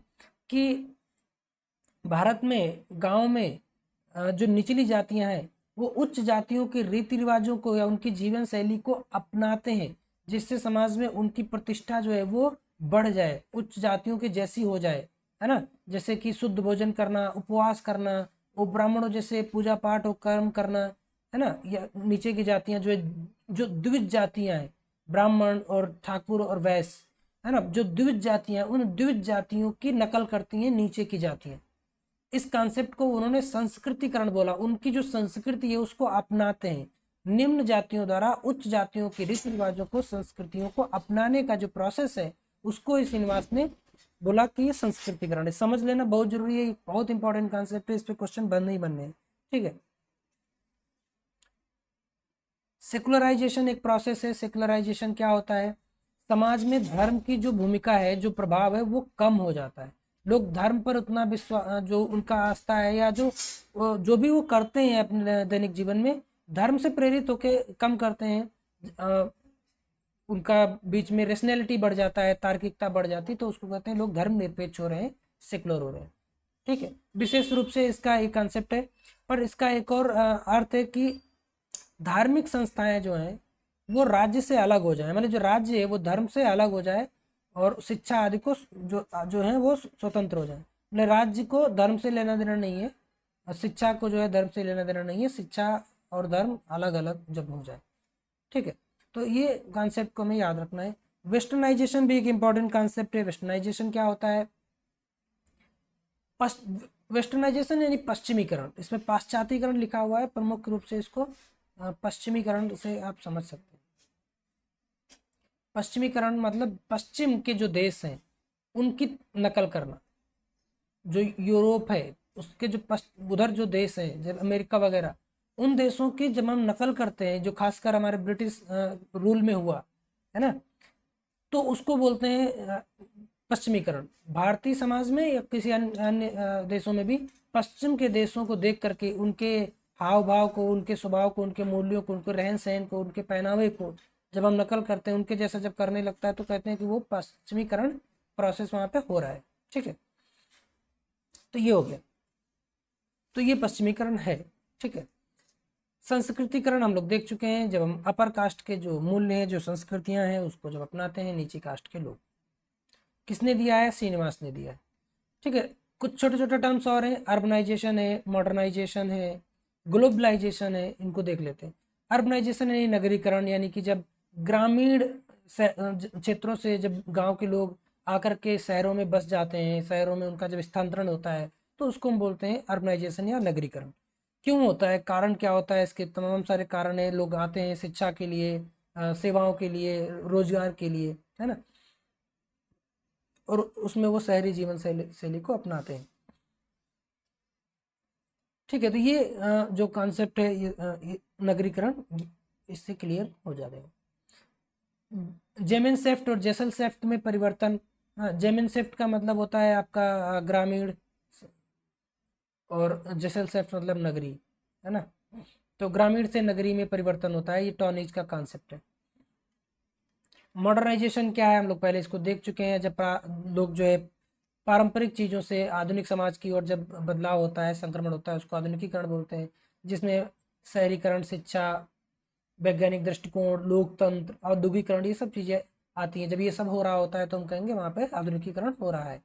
कि भारत में गांव में जो निचली जातियां हैं वो उच्च जातियों के रीति रिवाजों को या उनकी जीवन शैली को अपनाते हैं, जिससे समाज में उनकी प्रतिष्ठा जो है वो बढ़ जाए, उच्च जातियों की जैसी हो जाए, है ना। जैसे कि शुद्ध भोजन करना, उपवास करना, वो ब्राह्मणों जैसे पूजा पाठ और कर्म करना, है ना। या नीचे की जातियां जो द्विज जातियां हैं, ब्राह्मण और ठाकुर और वैश्य, है ना, जो द्विज जातियां, उन द्विज जातियों की नकल करती हैं नीचे की जातियां। इस कॉन्सेप्ट को उन्होंने संस्कृतिकरण बोला, उनकी जो संस्कृति है उसको अपनाते हैं। निम्न जातियों द्वारा उच्च जातियों के रीति रिवाजों को, संस्कृतियों को अपनाने का जो प्रोसेस है, उसको इस श्रीनिवास ने बोला कि ये संस्कृतिकरण है। समझ लेना बहुत जरूरी है, बहुत इंपॉर्टेंट कॉन्सेप्ट है, इस पे क्वेश्चन बनने ही बनने हैं, ठीक है। सेकुलराइजेशन एक प्रोसेस है। सेकुलराइजेशन क्या होता है? समाज में धर्म की जो भूमिका है, जो प्रभाव है, वो कम हो जाता है। लोग धर्म पर उतना विश्वास, जो उनका आस्था है या जो भी वो करते हैं अपने दैनिक जीवन में, धर्म से प्रेरित होके कम करते हैं। उनका बीच में रेशनैलिटी बढ़ जाता है, तार्किकता बढ़ जाती है, तो उसको कहते हैं लोग धर्म निरपेक्ष हो रहे हैं, सेकुलर हो रहे हैं, ठीक है। विशेष रूप से इसका एक कॉन्सेप्ट है। पर इसका एक और अर्थ है कि धार्मिक संस्थाएं जो हैं वो राज्य से अलग हो जाए, मतलब जो राज्य है वो धर्म से अलग हो जाए, और शिक्षा आदि को जो जो है वो स्वतंत्र हो जाए। मतलब राज्य को धर्म से लेना देना नहीं है, और शिक्षा को जो है धर्म से लेना देना नहीं है, शिक्षा और धर्म अलग अलग जब हो जाए, ठीक है। तो ये कॉन्सेप्ट को हमें याद रखना है। वेस्टर्नाइजेशन भी एक इंपॉर्टेंट कॉन्सेप्ट है। वेस्टर्नाइजेशन क्या होता है? वेस्टर्नाइजेशन यानी पश्चिमीकरण, इसमें पाश्चात्यकरण लिखा हुआ है, प्रमुख रूप से इसको पश्चिमीकरण से आप समझ सकते हैं। पश्चिमीकरण मतलब पश्चिम के जो देश हैं उनकी नकल करना। जो यूरोप है उसके जो उधर जो देश है, जब अमेरिका वगैरह, उन देशों की जब हम नकल करते हैं, जो खासकर हमारे ब्रिटिश रूल में हुआ है ना, तो उसको बोलते हैं पश्चिमीकरण। भारतीय समाज में या किसी अन्य देशों में भी पश्चिम के देशों को देख करके उनके हाव भाव को, उनके स्वभाव को, उनके मूल्यों को, उनके रहन सहन को, उनके पहनावे को जब हम नकल करते हैं, उनके जैसा जब करने लगता है, तो कहते हैं कि वो पश्चिमीकरण प्रोसेस वहाँ पे हो रहा है, ठीक है। तो ये हो गया, तो ये पश्चिमीकरण है, ठीक है। संस्कृतिकरण हम लोग देख चुके हैं, जब हम अपर कास्ट के जो मूल्य हैं, जो संस्कृतियां हैं, उसको जब अपनाते हैं नीची कास्ट के लोग। किसने दिया है? श्रीनिवास ने दिया है, ठीक है। कुछ छोटे छोटे टर्म्स और हैं, अर्बनाइजेशन है, मॉडर्नाइजेशन है, ग्लोबलाइजेशन है, इनको देख लेते हैं। अर्बनाइजेशन यानी नगरीकरण, यानी कि जब ग्रामीण क्षेत्रों से जब गांव के लोग आकर के शहरों में बस जाते हैं, शहरों में उनका जब स्थानांतरण होता है, तो उसको हम बोलते हैं अर्बनाइजेशन या नगरीकरण। क्यों होता है? कारण क्या होता है? इसके तमाम सारे कारण है। लोग आते हैं शिक्षा के लिए, सेवाओं के लिए, रोजगार के लिए, है ना, और उसमें वो शहरी जीवन शैली को अपनाते हैं, ठीक है। तो ये जो कॉन्सेप्ट है, ये नगरीकरण, इससे क्लियर हो जाएगा। जेमिन सेफ्ट और जेसल सेफ्ट में परिवर्तन। जेमिन सेफ्ट का मतलब होता है आपका ग्रामीण, और जेसल सेफ्ट मतलब नगरी, है ना। तो ग्रामीण से नगरी में परिवर्तन होता है, ये टॉनिज का कॉन्सेप्ट है। मॉडर्नाइजेशन क्या है? हम लोग पहले इसको देख चुके हैं। जब लोग जो है पारंपरिक चीज़ों से आधुनिक समाज की ओर जब बदलाव होता है, संक्रमण होता है, उसको आधुनिकीकरण बोलते हैं, जिसमें शहरीकरण, शिक्षा, वैज्ञानिक दृष्टिकोण, लोकतंत्र, औद्योगिकरण, ये सब चीज़ें आती हैं। जब ये सब हो रहा होता है तो हम कहेंगे वहाँ पे आधुनिकीकरण हो रहा है।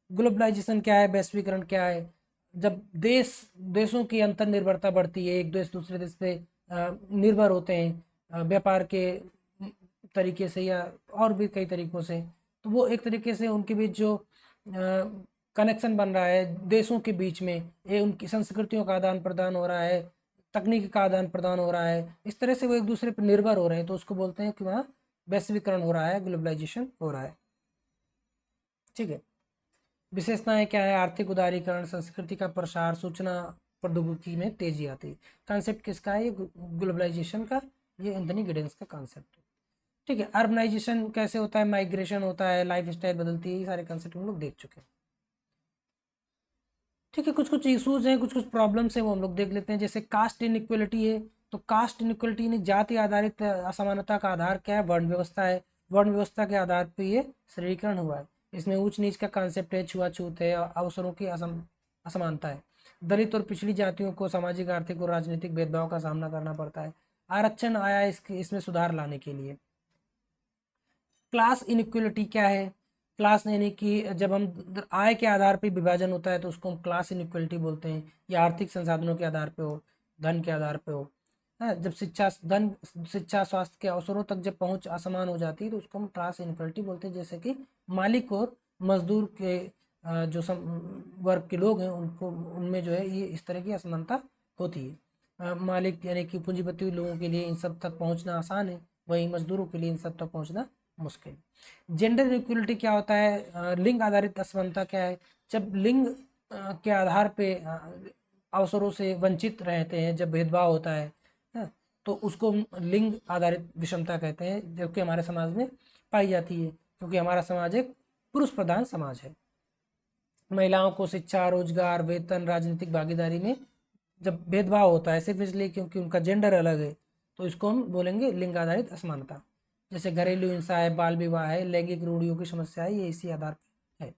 ग्लोबलाइजेशन क्या है? वैश्वीकरण क्या है? जब देशों की अंतर निर्भरता बढ़ती है, एक देश दूसरे देश पे निर्भर होते हैं, व्यापार के तरीके से या और भी कई तरीकों से, तो वो एक तरीके से उनके बीच जो कनेक्शन बन रहा है देशों के बीच में, ये उनकी संस्कृतियों का आदान प्रदान हो रहा है, तकनीक का आदान प्रदान हो रहा है, इस तरह से वो एक दूसरे पर निर्भर हो रहे हैं, तो उसको बोलते हैं कि वहाँ वैश्वीकरण हो रहा है, ग्लोबलाइजेशन हो रहा है, ठीक है। विशेषताएं क्या है? आर्थिक उदारीकरण, संस्कृति का प्रसार, सूचना प्रौद्योगिकी में तेजी आती है। कॉन्सेप्ट किसका है? ये ग्लोबलाइजेशन का, ये एंथनी गिडेंस का कॉन्सेप्ट है, ठीक है। अर्बनाइजेशन कैसे होता है? माइग्रेशन होता है, लाइफ स्टाइल बदलती है, ये सारे कॉन्सेप्ट हम लोग देख चुके हैं, ठीक है। कुछ कुछ इशूज हैं, कुछ कुछ प्रॉब्लम्स हैं, वो हम लोग देख लेते हैं। जैसे कास्ट इनइक्वलिटी है, तो कास्ट इनइक्वलिटी यानी जाति आधारित असमानता का आधार क्या है? वर्ण व्यवस्था है। वर्ण व्यवस्था के आधार पर ये श्रेणीकरण हुआ है। इसमें ऊंच नीच का कॉन्सेप्ट है, छुआछूत है, अवसरों की असमानता है। दलित और पिछड़ी जातियों को सामाजिक, आर्थिक और राजनीतिक भेदभाव का सामना करना पड़ता है। आरक्षण आया इसमें सुधार लाने के लिए। क्लास इनइक्वलिटी क्या है? क्लास यानी कि जब हम आय के आधार पर विभाजन होता है तो उसको हम क्लास इनइक्वलिटी बोलते हैं, या आर्थिक संसाधनों के आधार पे हो, धन के आधार पे हो। जब शिक्षा स्वास्थ्य के अवसरों तक जब पहुंच असमान हो जाती है तो उसको हम क्लास इनइक्वलिटी बोलते हैं। जैसे कि मालिक और मजदूर के जो वर्ग के लोग हैं उनको, उनमें जो है ये इस तरह की असमानता होती है। मालिक यानी कि पूंजीपति लोगों के लिए इन सब तक पहुंचना आसान है, वहीं मजदूरों के लिए इन सब तक पहुंचना मुश्किल। जेंडर इक्वलिटी क्या होता है? लिंग आधारित असमानता क्या है? जब लिंग के आधार पे अवसरों से वंचित रहते हैं, जब भेदभाव होता है, तो उसको लिंग आधारित विषमता कहते हैं, जो कि हमारे समाज में पाई जाती है, क्योंकि हमारा समाज एक पुरुष प्रधान समाज है। महिलाओं को शिक्षा, रोजगार, वेतन, राजनीतिक भागीदारी में जब भेदभाव होता है सिर्फ इसलिए क्योंकि उनका जेंडर अलग है, तो इसको हम बोलेंगे लिंग आधारित असमानता। जैसे घरेलू हिंसा है, बाल विवाह है, लैंगिक रूढ़ियों की समस्या है, ये इसी आधार पर है।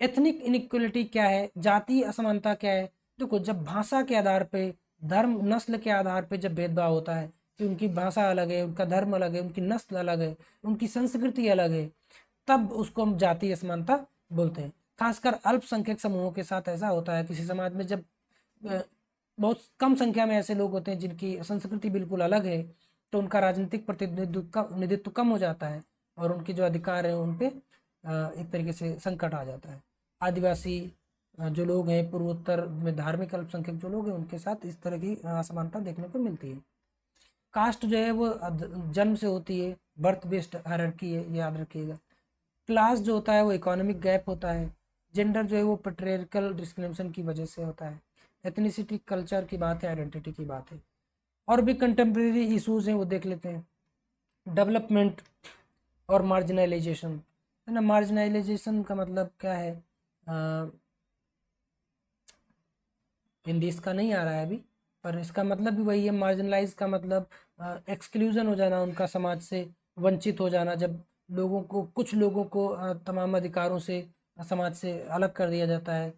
एथनिक इनइक्वलिटी क्या है? जातीय असमानता क्या है? देखो, जब भाषा के आधार पे, धर्म, नस्ल के आधार पे जब भेदभाव होता है कि उनकी भाषा अलग है, उनका धर्म अलग है, उनकी नस्ल अलग है, उनकी संस्कृति अलग है, तब उसको हम जातीय असमानता बोलते हैं। खासकर अल्पसंख्यक समूहों के साथ ऐसा होता है। किसी समाज में जब बहुत कम संख्या में ऐसे लोग होते हैं जिनकी संस्कृति बिल्कुल अलग है, तो उनका राजनीतिक प्रतिनिधित्व कम हो जाता है और उनके जो अधिकार हैं उन पे एक तरीके से संकट आ जाता है। आदिवासी जो लोग हैं, पूर्वोत्तर में धार्मिक अल्पसंख्यक जो लोग हैं, उनके साथ इस तरह की असमानता देखने को मिलती है। कास्ट जो है वो जन्म से होती है, बर्थ बेस्ड हायरार्की है, याद रखिएगा। क्लास जो होता है वो इकोनॉमिक गैप होता है। जेंडर जो है वो पेट्रियार्कल डिस्क्रिमिनेशन की वजह से होता है। एथनिसिटी कल्चर की बात है, आइडेंटिटी की बात है। और भी कंटेम्प्रेरी इशूज हैं वो देख लेते हैं। डेवलपमेंट और मार्जिनलाइजेशन, है ना। मार्जिनलाइजेशन का मतलब क्या है? हिंदी इसका नहीं आ रहा है अभी, पर इसका मतलब भी वही है। मार्जिनलाइज का मतलब एक्सक्लूजन हो जाना, उनका समाज से वंचित हो जाना। जब लोगों को, कुछ लोगों को तमाम अधिकारों से समाज से अलग कर दिया जाता है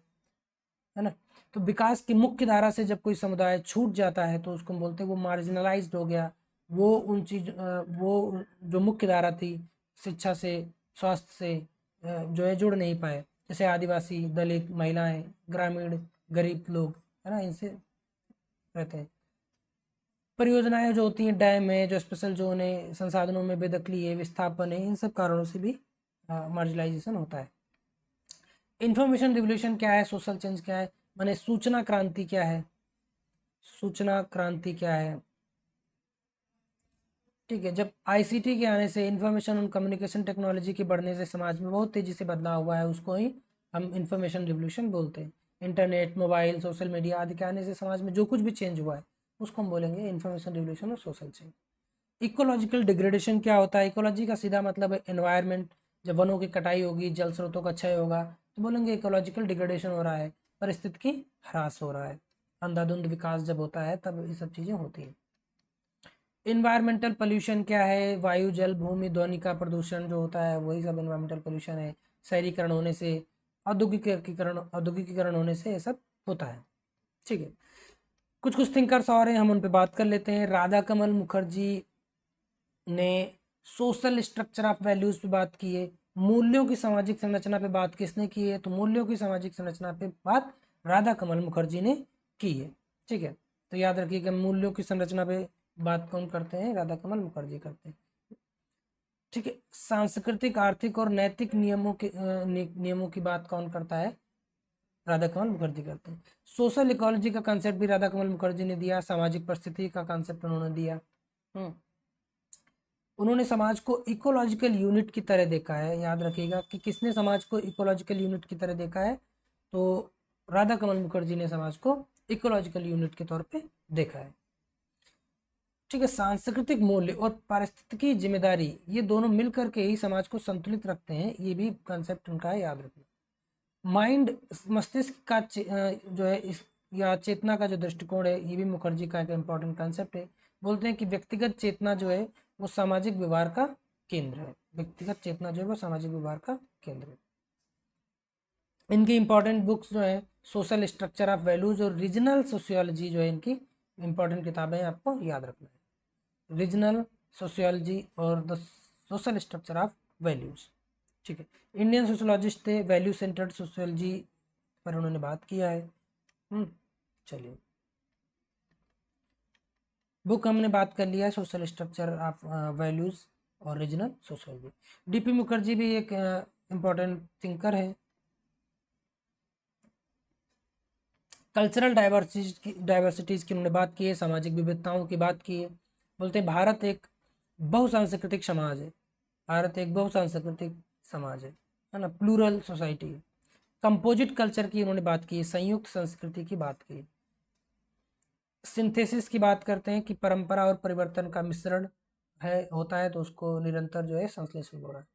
ना। तो विकास की मुख्य धारा से जब कोई समुदाय छूट जाता है तो उसको बोलते हैं वो मार्जिनलाइज्ड हो गया। वो वो जो मुख्य धारा थी, शिक्षा से, स्वास्थ्य से जो है जुड़ नहीं पाए। जैसे आदिवासी, दलित, महिलाएं, ग्रामीण, गरीब लोग, है ना, इनसे रहते हैं। परियोजनाएं जो होती हैं, डैम है, जो स्पेशल जोन है, संसाधनों में बेदखली है, विस्थापन है, इन सब कारणों से भी मार्जिनलाइजेशन होता है। इंफॉर्मेशन रिवोल्यूशन क्या है? सोशल चेंज क्या है? माने सूचना क्रांति क्या है? सूचना क्रांति क्या है? ठीक है, जब आईसीटी के आने से, इंफॉर्मेशन और कम्युनिकेशन टेक्नोलॉजी के बढ़ने से समाज में बहुत तेजी से बदलाव हुआ है, उसको ही हम इंफॉर्मेशन रिवोल्यूशन बोलते हैं। इंटरनेट, मोबाइल, सोशल मीडिया आदि के आने से समाज में जो कुछ भी चेंज हुआ है उसको हम बोलेंगे इंफॉर्मेशन रिवोल्यूशन और सोशल चेंज। इकोलॉजिकल डिग्रेडेशन क्या होता है? इकोलॉजी का सीधा मतलब है एनवायरनमेंट। जब वनों की कटाई होगी, जल स्रोतों का क्षय होगा, तो बोलेंगे इकोलॉजिकल डिग्रेडेशन हो रहा है, परिस्थिति की ह्रास हो रहा है। अंधाधुंध विकास जब होता है तब ये सब चीज़ें होती हैं। इन्वायरमेंटल पोल्यूशन क्या है? वायु, जल, भूमि, ध्वनि का प्रदूषण जो होता है वही सब इन्वायरमेंटल पोल्यूशन है। शहरीकरण होने से, औद्योगिकीकरण होने से ये सब होता है। ठीक है, कुछ कुछ थिंकर्स और हैं, हम उन पे बात कर लेते हैं। राधा कमल मुखर्जी ने सोशल स्ट्रक्चर ऑफ वैल्यूज पे बात की है। मूल्यों की सामाजिक संरचना पे बात किसने की है? तो मूल्यों की सामाजिक संरचना पे बात राधा कमल मुखर्जी ने की है। ठीक है, तो याद रखिएगा, मूल्यों की संरचना पे बात कौन करते हैं? राधा कमल मुखर्जी करते हैं। ठीक है, सांस्कृतिक, आर्थिक और नैतिक नियमों की बात कौन करता है? राधा कमल मुखर्जी करते हैं। सोशल इकोलॉजी का कंसेप्ट भी राधा कमल मुखर्जी ने दिया। सामाजिक परिस्थिति का कंसेप्ट उन्होंने दिया। उन्होंने समाज को इकोलॉजिकल यूनिट की तरह देखा है। याद रखिएगा कि किसने समाज को इकोलॉजिकल यूनिट की तरह देखा है? तो राधा कमल मुखर्जी ने समाज को इकोलॉजिकल यूनिट के तौर पे देखा है। ठीक है, सांस्कृतिक मूल्य और पारिस्थितिकी जिम्मेदारी, ये दोनों मिलकर के ही समाज को संतुलित रखते हैं। ये भी कंसेप्ट उनका है, याद रखना। माइंड, मस्तिष्क का जो है इस या चेतना का जो दृष्टिकोण है, ये भी मुखर्जी का एक इम्पॉर्टेंट कंसेप्ट है। बोलते हैं कि व्यक्तिगत चेतना जो है वो सामाजिक व्यवहार का केंद्र है। व्यक्तिगत चेतना जो है वो सामाजिक व्यवहार का केंद्र है। इनकी इंपॉर्टेंट बुक्स जो है सोशल स्ट्रक्चर ऑफ वैल्यूज और रीजनल सोशियोलॉजी जो है इनकी इंपॉर्टेंट किताबें हैं, आपको याद रखना है। रीजनल सोशियोलॉजी और the social structure of values, ठीक है। इंडियन सोशियोलॉजिस्ट थे, वैल्यू सेंटर्ड सोशियोलॉजी पर उन्होंने बात किया है। चलिए, बुक हमने बात कर लिया है, सोशल स्ट्रक्चर ऑफ वैल्यूज और रीजनल सोशियोलॉजी। डीपी मुखर्जी भी एक इम्पोर्टेंट थिंकर है। कल्चरल डाइवर्सिटीज़ की उन्होंने बात की है, सामाजिक विविधताओं की बात की है। बोलते हैं भारत एक बहुसांस्कृतिक समाज है, भारत एक बहुसांस्कृतिक समाज है ना, प्लूरल सोसाइटी है। कंपोजिट कल्चर की उन्होंने बात की है, संयुक्त संस्कृति की बात की है। सिंथेसिस की बात करते हैं कि परंपरा और परिवर्तन का मिश्रण है, होता है, तो उसको निरंतर जो है संश्लेषण हो रहा है।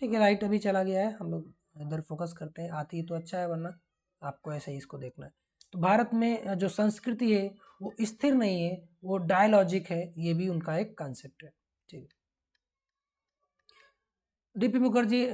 ठीक है, लाइट अभी चला गया है, हम लोग इधर फोकस करते हैं, आती तो अच्छा है, वरना आपको ऐसे ही इसको देखना है। तो भारत में जो संस्कृति है वो स्थिर नहीं है, वो डायलॉजिक है, ये भी उनका एक कॉन्सेप्ट है। ठीक है, डीपी मुखर्जी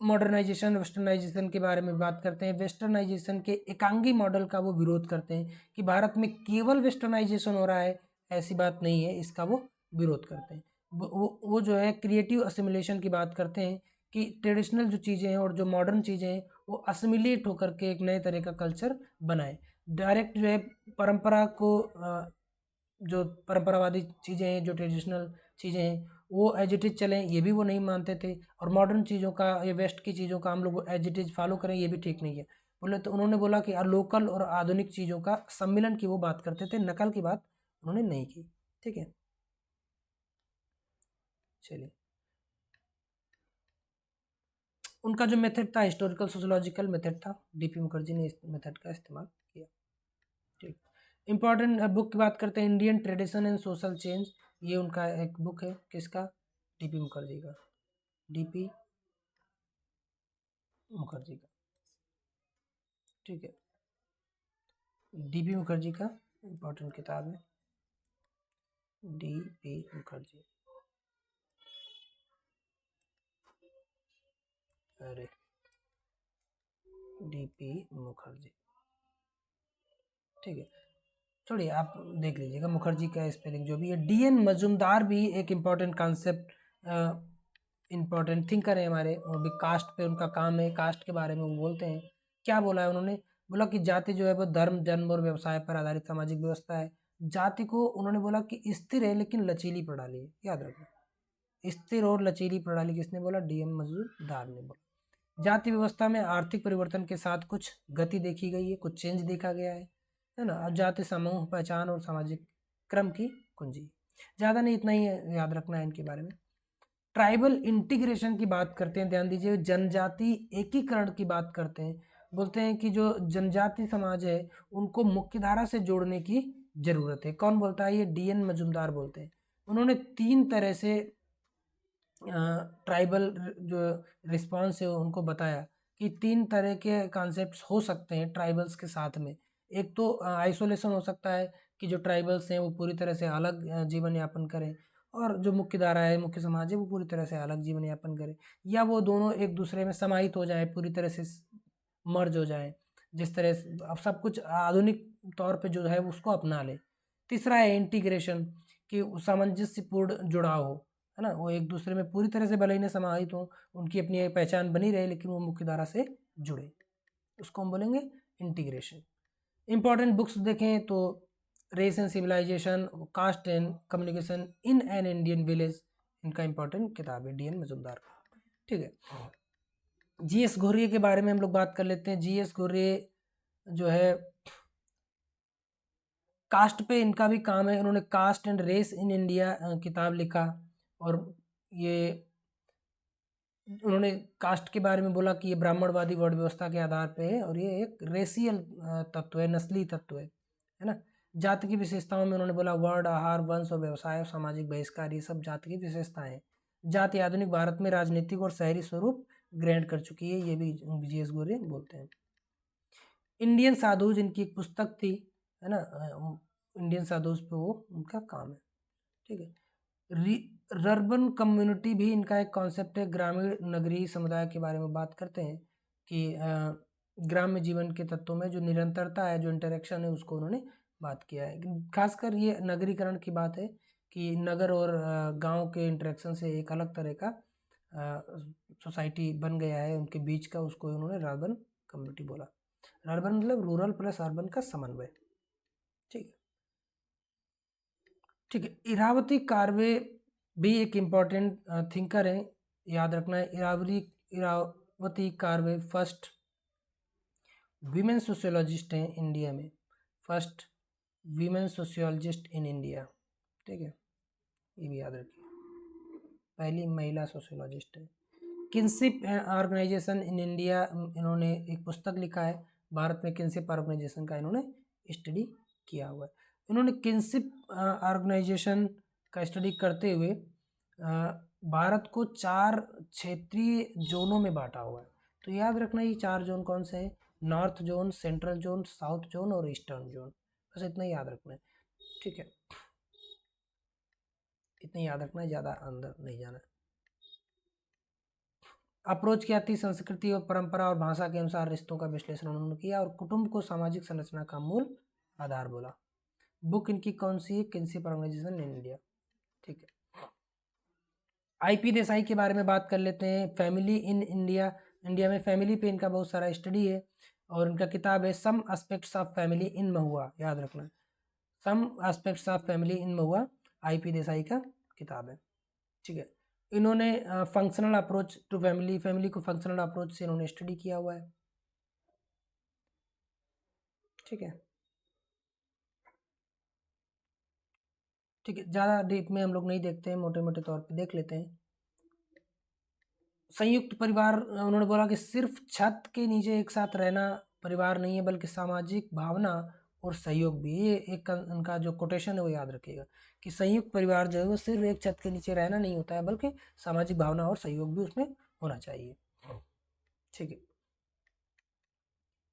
मॉडर्नाइजेशन वेस्टर्नाइजेशन के बारे में बात करते हैं। वेस्टर्नाइजेशन के एकांगी मॉडल का वो विरोध करते हैं कि भारत में केवल वेस्टर्नाइजेशन हो रहा है, ऐसी बात नहीं है, इसका वो विरोध करते हैं। वो जो है क्रिएटिव असिमिलेशन की बात करते हैं कि ट्रेडिशनल जो चीज़ें हैं और जो मॉडर्न चीज़ें हैं वो असिमिलेट होकर के एक नए तरह का कल्चर बनाए। डायरेक्ट जो है परंपरा को जो परंपरावादी चीज़ें हैं, जो ट्रेडिशनल चीज़ें हैं, वो एज इट इज़ चलें, ये भी वो नहीं मानते थे। और मॉडर्न चीज़ों का या वेस्ट की चीज़ों का हम लोग एज इट इज़ फॉलो करें, ये भी ठीक नहीं है। बोले तो उन्होंने बोला कि लोकल और आधुनिक चीज़ों का सम्मिलन की वो बात करते थे, नकल की बात उन्होंने नहीं की। ठीक है, चलिए, उनका जो मेथड था हिस्टोरिकल सोशोलॉजिकल मेथड था, डीपी मुखर्जी ने इस मेथड का इस्तेमाल किया। ठीक, इंपॉर्टेंट बुक की बात करते हैं, Indian tradition and social change, ये उनका एक बुक है, किसका, डीपी मुखर्जी का, डीपी मुखर्जी का। ठीक है, डीपी मुखर्जी का इंपॉर्टेंट किताब है, डीपी मुखर्जी। अरे, डीपी मुखर्जी, ठीक है, छोड़िए, आप देख लीजिएगा मुखर्जी का स्पेलिंग जो भी है। डीएन मजुमदार भी एक इम्पॉर्टेंट कॉन्सेप्ट, इम्पॉर्टेंट थिंकर है हमारे, और भी कास्ट पे उनका काम है, कास्ट के बारे में वो बोलते हैं। क्या बोला है उन्होंने, बोला कि जाति जो है वो धर्म, जन्म और व्यवसाय पर आधारित सामाजिक व्यवस्था है। जाति को उन्होंने बोला कि स्थिर है लेकिन लचीली प्रणाली है, याद रखना, स्थिर और लचीली प्रणाली किसने बोला, डीएम मजुमदार ने बोला। जाति व्यवस्था में आर्थिक परिवर्तन के साथ कुछ गति देखी गई है, कुछ चेंज देखा गया है ना। अब जाति समूह, पहचान और सामाजिक क्रम की कुंजी, ज़्यादा नहीं, इतना ही याद रखना है इनके बारे में। ट्राइबल इंटीग्रेशन की बात करते हैं, ध्यान दीजिए, जनजाति एकीकरण की बात करते हैं। बोलते हैं कि जो जनजाति समाज है उनको मुख्यधारा से जोड़ने की जरूरत है। कौन बोलता है, ये डीएन मजुमदार बोलते हैं। उन्होंने 3 तरह से ट्राइबल जो रिस्पॉन्स है उनको बताया कि 3 तरह के कॉन्सेप्ट्स हो सकते हैं ट्राइबल्स के साथ में। एक तो आइसोलेशन हो सकता है कि जो ट्राइबल्स हैं वो पूरी तरह से अलग जीवन यापन करें, और जो मुख्य धारा है, मुख्य समाज है, वो पूरी तरह से अलग जीवन यापन करे, या वो दोनों एक दूसरे में समाहित हो जाए, पूरी तरह से मर्ज हो जाए, जिस तरह से अब सब कुछ आधुनिक तौर पे जो है उसको अपना ले। तीसरा है इंटीग्रेशन, कि सामंजस्यपूर्ण जुड़ाव हो, है ना, वो एक दूसरे में पूरी तरह से भले ही न समाहित हो, उनकी अपनी एक पहचान बनी रहे लेकिन वो मुख्य धारा से जुड़े, उसको हम बोलेंगे इंटीग्रेशन। इंपॉर्टेंट बुक्स देखें तो race and civilisation, caste and communication in an Indian village, इनका इंपॉर्टेंट किताब है, डीएन मजुमदार का। ठीक है, जीएस घोरिये के बारे में हम लोग बात कर लेते हैं। जीएस घोरिये जो है कास्ट पे इनका भी काम है, इन्होंने caste and race in India किताब लिखा, और ये उन्होंने कास्ट के बारे में बोला कि ये ब्राह्मणवादी वर्ण व्यवस्था के आधार पे है और ये एक रेसियल तत्व है, नस्ली तत्व है ना। जाति की विशेषताओं में उन्होंने बोला वर्ण, आहार, वंश और व्यवसाय और सामाजिक बहिष्कार, ये सब जाति की विशेषताएं हैं। जाति आधुनिक भारत में राजनीतिक और शहरी स्वरूप ग्रहण कर चुकी है, ये भी जीएस घोरिये बोलते हैं। इंडियन साधुज इनकी एक पुस्तक थी, है ना, इंडियन साधुज पे वो उनका काम है। ठीक है, रर्बन कम्युनिटी भी इनका एक कॉन्सेप्ट है, ग्रामीण नगरीय समुदाय के बारे में बात करते हैं कि ग्राम्य जीवन के तत्वों में जो निरंतरता है, जो इंटरेक्शन है, उसको उन्होंने बात किया है। खासकर ये नगरीकरण की बात है कि नगर और गांव के इंटरेक्शन से एक अलग तरह का सोसाइटी बन गया है उनके बीच का, उसको उन्होंने अर्बन कम्युनिटी बोला। अर्बन मतलब रूरल प्लस अर्बन का समन्वय। ठीक है, ठीक है। इरावती कार्वे भी एक इम्पॉर्टेंट थिंकर है, याद रखना है। Irawati Karve first women sociologist हैं इंडिया में, first women sociologist in India. ठीक है, ये भी याद रखिए, पहली महिला सोशियोलॉजिस्ट है। किनशिप ऑर्गेनाइजेशन इन इंडिया, इन्होंने एक पुस्तक लिखा है, भारत में किनशिप ऑर्गेनाइजेशन का इन्होंने स्टडी किया हुआ है। इन्होंने किनशिप ऑर्गेनाइजेशन का स्टडी करते हुए भारत को 4 क्षेत्रीय जोनों में बांटा हुआ है। तो याद रखना ये 4 जोन कौन से हैं? North zone, central zone, south zone और ईस्टर्न जोन। बस इतना ही याद रखना है। ठीक है, इतना याद रखना है, ज़्यादा अंदर नहीं जाना है। अप्रोच क्या थी? संस्कृति और परंपरा और भाषा के अनुसार रिश्तों का विश्लेषण उन्होंने किया और कुटुंब को सामाजिक संरचना का मूल आधार बोला। बुक इनकी कौन सी है? Kinship organisation in India. ठीक है, आईपी देसाई के बारे में बात कर लेते हैं। फैमिली इन इंडिया, इंडिया में फैमिली पे इनका बहुत सारा स्टडी है और इनका किताब है some aspects of family in Mahua, याद रखना, some aspects of family in Mahua, IP Desai का किताब है। ठीक है, इन्होंने functional approach to family, family को फंक्शनल अप्रोच से इन्होंने स्टडी किया हुआ है। ठीक है, ठीक है, ज़्यादा डीप में हम लोग नहीं देखते हैं, मोटे मोटे तौर पे देख लेते हैं। संयुक्त परिवार, उन्होंने बोला कि सिर्फ छत के नीचे एक साथ रहना परिवार नहीं है, बल्कि सामाजिक भावना और सहयोग भी। ये एक उनका जो कोटेशन है वो याद रखिएगा कि संयुक्त परिवार जो है वो सिर्फ एक छत के नीचे रहना नहीं होता है, बल्कि सामाजिक भावना और सहयोग भी उसमें होना चाहिए। ठीक है,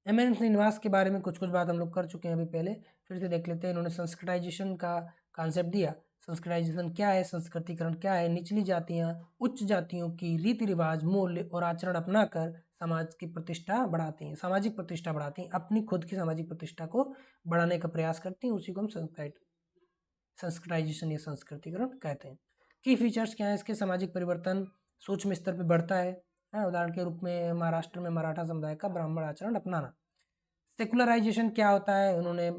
एम एन श्रीनिवास के बारे में कुछ कुछ बात हम लोग कर चुके हैं अभी पहले, फिर से देख लेते हैं। इन्होंने संस्कृताइजेशन का कॉन्सेप्ट दिया। संस्कृताइजेशन क्या है? संस्कृतिकरण क्या है? निचली जातियाँ उच्च जातियों की रीति रिवाज, मूल्य और आचरण अपनाकर समाज की प्रतिष्ठा बढ़ाती हैं, सामाजिक प्रतिष्ठा बढ़ाती हैं, अपनी खुद की सामाजिक प्रतिष्ठा को बढ़ाने का प्रयास करती हैं, उसी को हम संस्कृताइजेशन या संस्कृतिकरण कहते हैं। की फीचर्स क्या है इसके? सामाजिक परिवर्तन सूक्ष्म स्तर पर बढ़ता है। उदाहरण के रूप में महाराष्ट्र में मराठा समुदाय का ब्राह्मण आचरण अपनाना। सेकुलराइजेशन क्या होता है? उन्होंने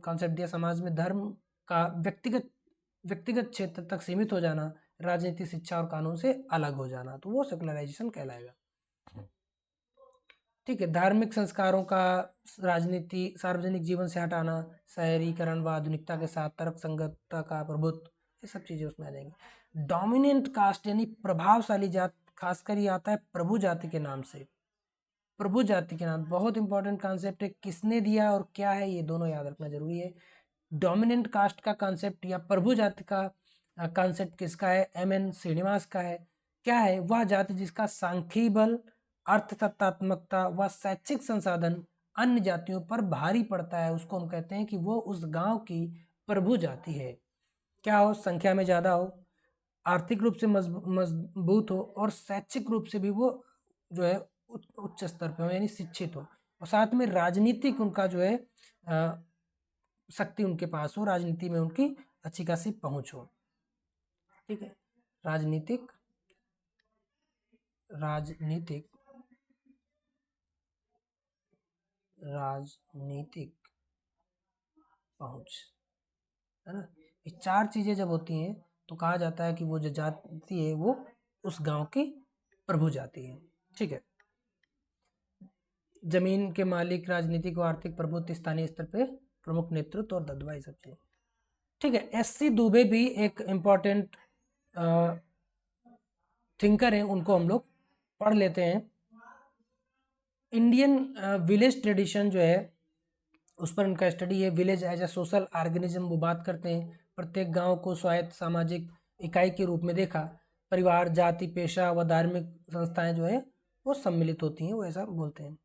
कॉन्सेप्ट दिया, समाज में धर्म का व्यक्तिगत क्षेत्र तक सीमित हो जाना, राजनीति, शिक्षा और कानून से अलग हो जाना, तो वो सेकुलराइजेशन कहलाएगा। ठीक है, धार्मिक संस्कारों का राजनीति, सार्वजनिक जीवन से हटाना, शहरीकरण व आधुनिकता के साथ तर्क संगतता का प्रभुत्व, ये सब चीज़ें उसमें आ जाएंगी। डोमिनेंट कास्ट यानी प्रभावशाली जात, खासकर ये आता है प्रभु जाति के नाम से। प्रभु जाति के नाम बहुत इंपॉर्टेंट कॉन्सेप्ट है, किसने दिया और क्या है ये दोनों याद रखना जरूरी है। डोमिनेंट कास्ट का कॉन्सेप्ट या प्रभु जाति का कॉन्सेप्ट किसका है? एम एन श्रीनिवास का है। क्या है? वह जाति जिसका सांख्यिक बल, अर्थतत्त्वात्मकता व शैक्षिक संसाधन अन्य जातियों पर भारी पड़ता है, उसको हम कहते हैं कि वो उस गांव की प्रभु जाति है। क्या हो? संख्या में ज़्यादा हो, आर्थिक रूप से मजबूत हो और शैक्षिक रूप से भी वो जो है उच्च स्तर पे हो, यानी शिक्षित हो, और साथ में राजनीतिक उनका जो है शक्ति उनके पास हो, राजनीति में उनकी अच्छी खासी पहुंच हो। ठीक है, राजनीतिक राजनीतिक राजनीतिक पहुंच, है ना। ये 4 चीजें जब होती हैं तो कहा जाता है कि वो जो जाति है वो उस गांव की प्रभु जाति है। ठीक है, जमीन के मालिक, राजनीतिक और आर्थिक प्रभुत्व, स्थानीय स्तर पे प्रमुख नेतृत्व और दबदबा, ये सब चीजें। ठीक है, एससी दुबे भी एक इम्पॉर्टेंट थिंकर है, उनको हम लोग पढ़ लेते हैं। इंडियन विलेज ट्रेडिशन जो है उस पर उनका स्टडी है। Village as a social organism वो बात करते हैं। प्रत्येक गांव को स्वायत्त सामाजिक इकाई के रूप में देखा। परिवार, जाति, पेशा व धार्मिक संस्थाएं जो है वो सम्मिलित होती हैं, वो ऐसा बोलते हैं।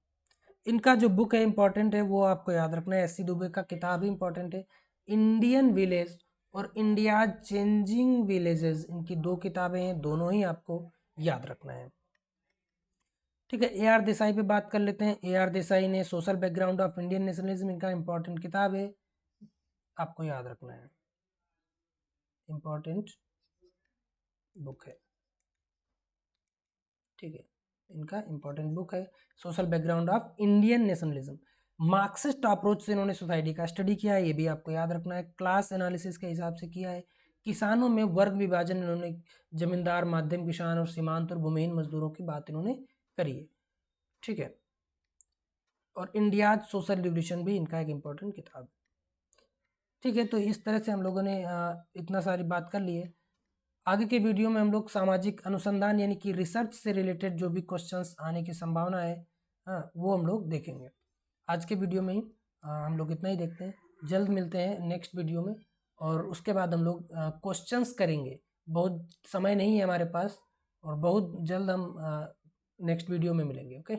इनका जो बुक है इंपॉर्टेंट है, वो आपको याद रखना है। एससी दुबे का किताब ही इंपॉर्टेंट है। इंडियन विलेज और इंडिया चेंजिंग विलेजेस, इनकी 2 किताबें हैं, दोनों ही आपको याद रखना है। ठीक है, ए आर देसाई पे बात कर लेते हैं। ए आर देसाई ने social background of Indian nationalism, इनका इंपॉर्टेंट किताब है, आपको याद रखना है, इंपॉर्टेंट बुक है। ठीक है, इनका इंपॉर्टेंट बुक है social background of Indian nationalism. Marxist approach से इन्होंने सोसाइटी का स्टडी किया है, ये भी आपको याद रखना है। क्लास एनालिसिस के हिसाब से किया है। किसानों में वर्ग विभाजन इन्होंने जमींदार, माध्यम किसान और सीमांत और भूमिहीन मजदूरों की बात इन्होंने करी है। ठीक है, और इंडिया सोशल रिवोल्यूशन भी इनका एक इम्पोर्टेंट किताब है। ठीक है, तो इस तरह से हम लोगों ने इतना सारी बात कर ली है। आगे के वीडियो में हम लोग सामाजिक अनुसंधान यानी कि रिसर्च से रिलेटेड जो भी क्वेश्चंस आने की संभावना है, हाँ, वो हम लोग देखेंगे। आज के वीडियो में ही हम लोग इतना ही देखते हैं। जल्द मिलते हैं नेक्स्ट वीडियो में, और उसके बाद हम लोग क्वेश्चंस करेंगे। बहुत समय नहीं है हमारे पास, और बहुत जल्द हम नेक्स्ट वीडियो में मिलेंगे। ओके।